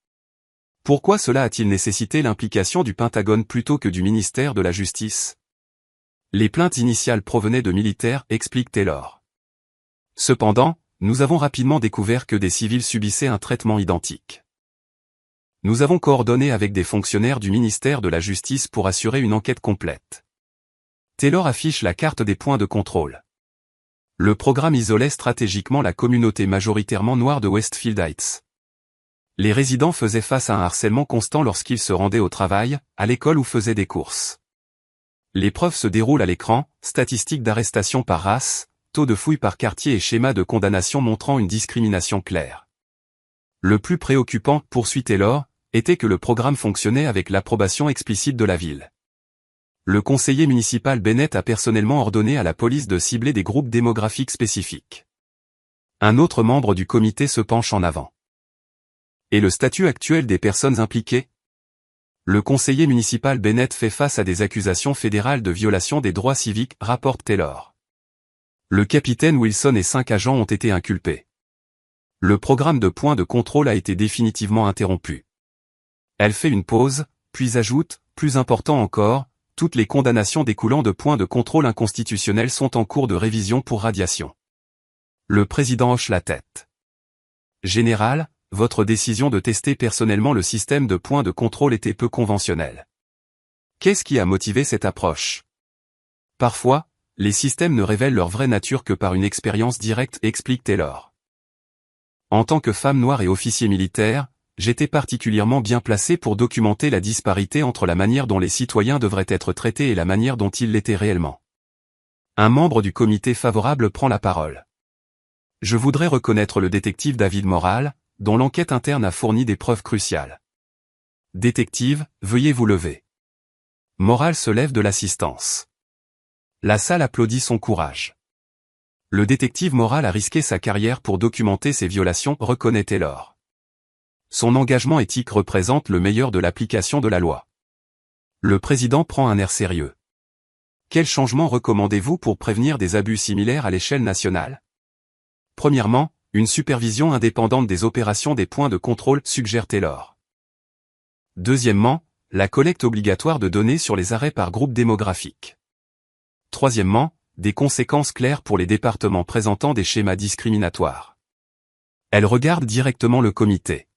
Pourquoi cela a-t-il nécessité l'implication du Pentagone plutôt que du ministère de la Justice ? Les plaintes initiales provenaient de militaires, explique Taylor. Cependant, nous avons rapidement découvert que des civils subissaient un traitement identique. Nous avons coordonné avec des fonctionnaires du ministère de la Justice pour assurer une enquête complète. Taylor affiche la carte des points de contrôle. Le programme isolait stratégiquement la communauté majoritairement noire de Westfield Heights. Les résidents faisaient face à un harcèlement constant lorsqu'ils se rendaient au travail, à l'école ou faisaient des courses. Les preuves se déroulent à l'écran, statistiques d'arrestation par race, taux de fouille par quartier et schéma de condamnation montrant une discrimination claire. Le plus préoccupant, poursuit Taylor, était que le programme fonctionnait avec l'approbation explicite de la ville. Le conseiller municipal Bennett a personnellement ordonné à la police de cibler des groupes démographiques spécifiques. Un autre membre du comité se penche en avant. Et le statut actuel des personnes impliquées ? Le conseiller municipal Bennett fait face à des accusations fédérales de violation des droits civiques, rapporte Taylor. Le capitaine Wilson et 5 agents ont été inculpés. Le programme de points de contrôle a été définitivement interrompu. Elle fait une pause, puis ajoute, plus important encore, toutes les condamnations découlant de points de contrôle inconstitutionnels sont en cours de révision pour radiation. Le président hoche la tête. Général, votre décision de tester personnellement le système de points de contrôle était peu conventionnelle. Qu'est-ce qui a motivé cette approche ? Parfois, les systèmes ne révèlent leur vraie nature que par une expérience directe, explique Taylor. En tant que femme noire et officier militaire, j'étais particulièrement bien placé pour documenter la disparité entre la manière dont les citoyens devraient être traités et la manière dont ils l'étaient réellement. Un membre du comité favorable prend la parole. Je voudrais reconnaître le détective David Morale, dont l'enquête interne a fourni des preuves cruciales. Détective, veuillez vous lever. Morale se lève de l'assistance. La salle applaudit son courage. Le détective Morale a risqué sa carrière pour documenter ces violations, reconnaît Taylor. Son engagement éthique représente le meilleur de l'application de la loi. Le président prend un air sérieux. Quels changements recommandez-vous pour prévenir des abus similaires à l'échelle nationale ? Premièrement, une supervision indépendante des opérations des points de contrôle, suggère Taylor. Deuxièmement, la collecte obligatoire de données sur les arrêts par groupe démographique. Troisièmement, des conséquences claires pour les départements présentant des schémas discriminatoires. Elle regarde directement le comité.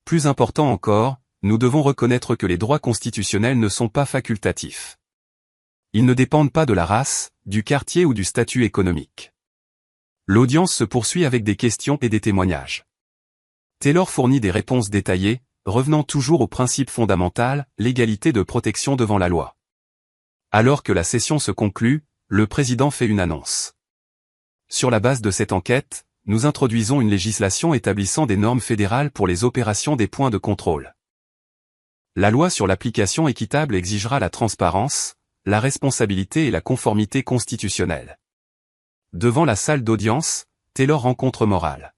Plus important encore, nous devons reconnaître que les droits constitutionnels ne sont pas facultatifs. Ils ne dépendent pas de la race, du quartier ou du statut économique. L'audience se poursuit avec des questions et des témoignages. Taylor fournit des réponses détaillées, revenant toujours au principe fondamental, l'égalité de protection devant la loi. Alors que la session se conclut, le président fait une annonce. Sur la base de cette enquête, nous introduisons une législation établissant des normes fédérales pour les opérations des points de contrôle. La loi sur l'application équitable exigera la transparence, la responsabilité et la conformité constitutionnelle. Devant la salle d'audience, Taylor rencontre Morale.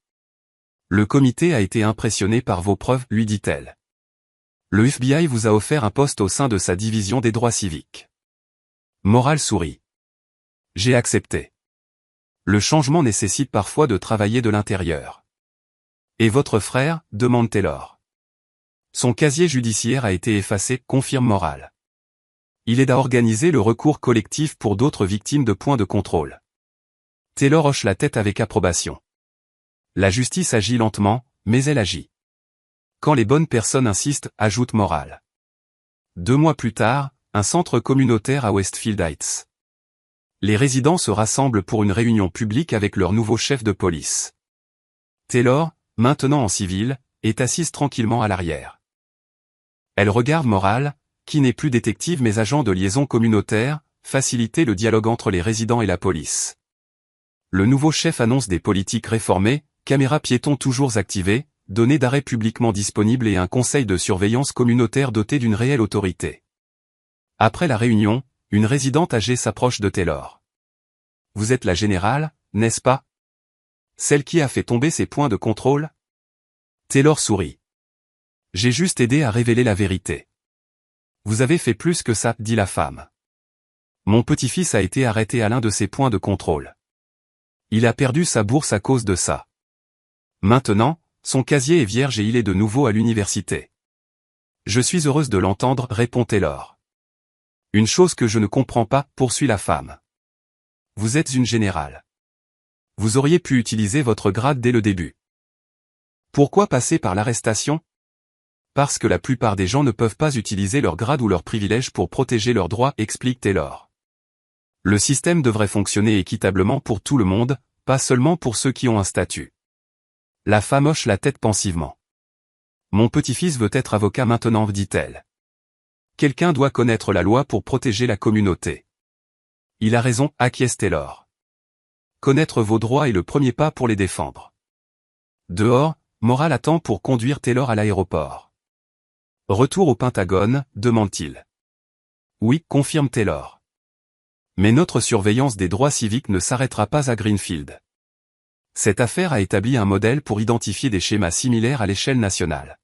Le comité a été impressionné par vos preuves, lui dit-elle. Le FBI vous a offert un poste au sein de sa division des droits civiques. Morale sourit. J'ai accepté. Le changement nécessite parfois de travailler de l'intérieur. Et votre frère, demande Taylor. Son casier judiciaire a été effacé, confirme Moral. Il aide à organiser le recours collectif pour d'autres victimes de points de contrôle. Taylor hoche la tête avec approbation. La justice agit lentement, mais elle agit. Quand les bonnes personnes insistent, ajoute Moral. 2 mois plus tard, un centre communautaire à Westfield Heights. Les résidents se rassemblent pour une réunion publique avec leur nouveau chef de police. Taylor, maintenant en civil, est assise tranquillement à l'arrière. Elle regarde Moral, qui n'est plus détective mais agent de liaison communautaire, faciliter le dialogue entre les résidents et la police. Le nouveau chef annonce des politiques réformées, caméras piétons toujours activées, données d'arrêt publiquement disponibles et un conseil de surveillance communautaire doté d'une réelle autorité. Après la réunion, une résidente âgée s'approche de Taylor. « Vous êtes la générale, n'est-ce pas? Celle qui a fait tomber ces points de contrôle ?» Taylor sourit. « J'ai juste aidé à révéler la vérité. »« Vous avez fait plus que ça, » dit la femme. « Mon petit-fils a été arrêté à l'un de ces points de contrôle. Il a perdu sa bourse à cause de ça. Maintenant, son casier est vierge et il est de nouveau à l'université. »« Je suis heureuse de l'entendre, » répond Taylor. « Une chose que je ne comprends pas, » poursuit la femme. « Vous êtes une générale. Vous auriez pu utiliser votre grade dès le début. Pourquoi passer par l'arrestation? Parce que la plupart des gens ne peuvent pas utiliser leur grade ou leurs privilèges pour protéger leurs droits, explique Taylor. Le système devrait fonctionner équitablement pour tout le monde, pas seulement pour ceux qui ont un statut. La femme hoche la tête pensivement. Mon petit-fils veut être avocat maintenant, dit-elle. Quelqu'un doit connaître la loi pour protéger la communauté. Il a raison, acquiesce Taylor. Connaître vos droits est le premier pas pour les défendre. Dehors, Moral attend pour conduire Taylor à l'aéroport. Retour au Pentagone, demande-t-il. Oui, confirme Taylor. Mais notre surveillance des droits civiques ne s'arrêtera pas à Greenfield. Cette affaire a établi un modèle pour identifier des schémas similaires à l'échelle nationale.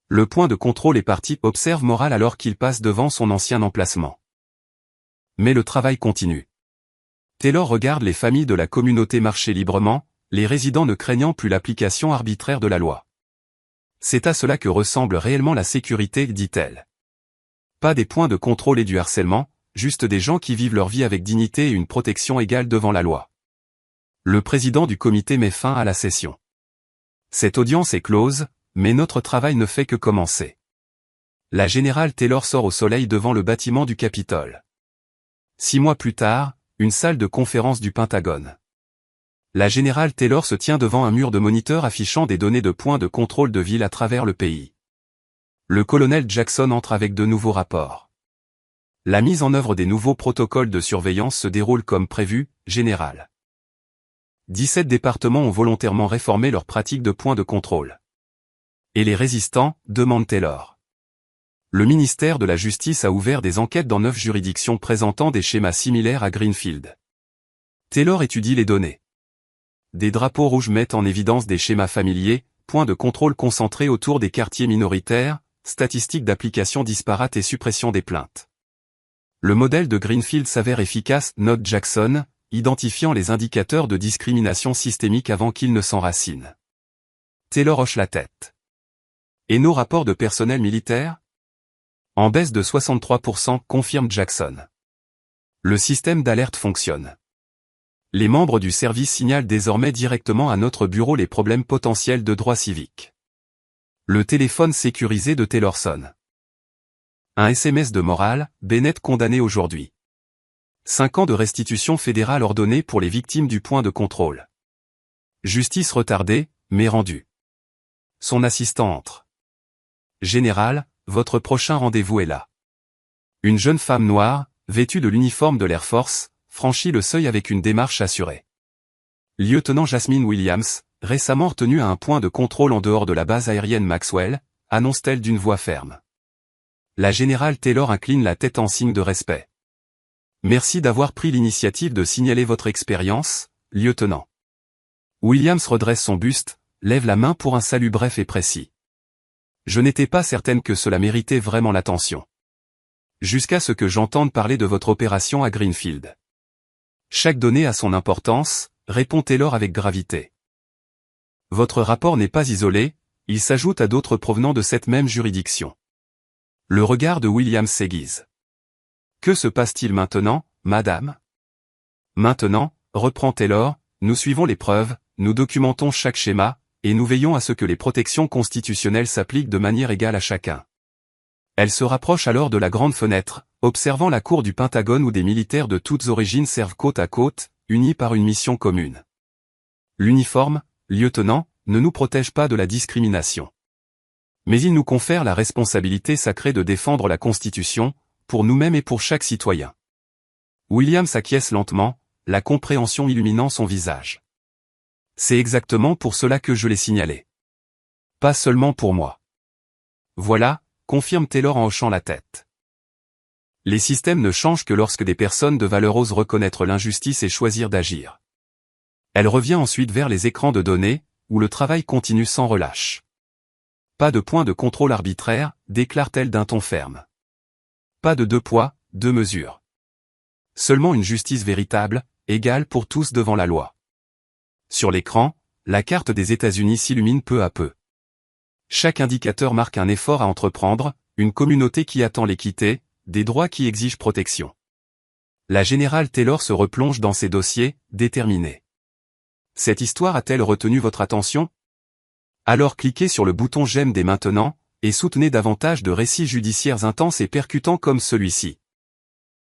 Le point de contrôle est parti, observe Moral alors qu'il passe devant son ancien emplacement. Mais le travail continue. Taylor regarde les familles de la communauté marcher librement, les résidents ne craignant plus l'application arbitraire de la loi. C'est à cela que ressemble réellement la sécurité, dit-elle. Pas des points de contrôle et du harcèlement, juste des gens qui vivent leur vie avec dignité et une protection égale devant la loi. Le président du comité met fin à la session. Cette audience est close, mais notre travail ne fait que commencer. La générale Taylor sort au soleil devant le bâtiment du Capitole. 6 mois plus tard, une salle de conférence du Pentagone. La générale Taylor se tient devant un mur de moniteurs affichant des données de points de contrôle de ville à travers le pays. Le colonel Jackson entre avec de nouveaux rapports. La mise en œuvre des nouveaux protocoles de surveillance se déroule comme prévu, général. 17 départements ont volontairement réformé leurs pratiques de points de contrôle. Et les résistants, demande Taylor. Le ministère de la Justice a ouvert des enquêtes dans 9 juridictions présentant des schémas similaires à Greenfield. Taylor étudie les données. Des drapeaux rouges mettent en évidence des schémas familiers, points de contrôle concentrés autour des quartiers minoritaires, statistiques d'application disparates et suppression des plaintes. Le modèle de Greenfield s'avère efficace, note Jackson, identifiant les indicateurs de discrimination systémique avant qu'ils ne s'enracinent. Taylor hoche la tête. Et nos rapports de personnel militaire? En baisse de 63%, confirme Jackson. Le système d'alerte fonctionne. Les membres du service signalent désormais directement à notre bureau les problèmes potentiels de droits civiques. Le téléphone sécurisé de Taylor sonne. Un SMS de Moral, Bennett condamné aujourd'hui. 5 ans de restitution fédérale ordonnée pour les victimes du point de contrôle. Justice retardée, mais rendue. Son assistant entre. Général, votre prochain rendez-vous est là. Une jeune femme noire, vêtue de l'uniforme de l'Air Force, franchit le seuil avec une démarche assurée. Lieutenant Jasmine Williams, récemment retenue à un point de contrôle en dehors de la base aérienne Maxwell, annonce-t-elle d'une voix ferme. La générale Taylor incline la tête en signe de respect. Merci d'avoir pris l'initiative de signaler votre expérience, lieutenant. Williams redresse son buste, lève la main pour un salut bref et précis. Je n'étais pas certaine que cela méritait vraiment l'attention. Jusqu'à ce que j'entende parler de votre opération à Greenfield. Chaque donnée a son importance, répond Taylor avec gravité. Votre rapport n'est pas isolé, il s'ajoute à d'autres provenant de cette même juridiction. Le regard de Williams s'aiguise. Que se passe-t-il maintenant, madame? Maintenant, reprend Taylor, nous suivons les preuves, nous documentons chaque schéma, et nous veillons à ce que les protections constitutionnelles s'appliquent de manière égale à chacun. Elle se rapproche alors de la grande fenêtre, observant la cour du Pentagone où des militaires de toutes origines servent côte à côte, unis par une mission commune. L'uniforme, lieutenant, ne nous protège pas de la discrimination. Mais il nous confère la responsabilité sacrée de défendre la Constitution, pour nous-mêmes et pour chaque citoyen. William s'acquiesce lentement, la compréhension illuminant son visage. C'est exactement pour cela que je l'ai signalé. Pas seulement pour moi. Voilà, confirme Taylor en hochant la tête. Les systèmes ne changent que lorsque des personnes de valeur osent reconnaître l'injustice et choisir d'agir. Elle revient ensuite vers les écrans de données, où le travail continue sans relâche. Pas de point de contrôle arbitraire, déclare-t-elle d'un ton ferme. Pas de 2 poids, 2 mesures. Seulement une justice véritable, égale pour tous devant la loi. Sur l'écran, la carte des États-Unis s'illumine peu à peu. Chaque indicateur marque un effort à entreprendre, une communauté qui attend l'équité, des droits qui exigent protection. La générale Taylor se replonge dans ses dossiers, déterminée. Cette histoire a-t-elle retenu votre attention? Alors cliquez sur le bouton j'aime dès maintenant, et soutenez davantage de récits judiciaires intenses et percutants comme celui-ci.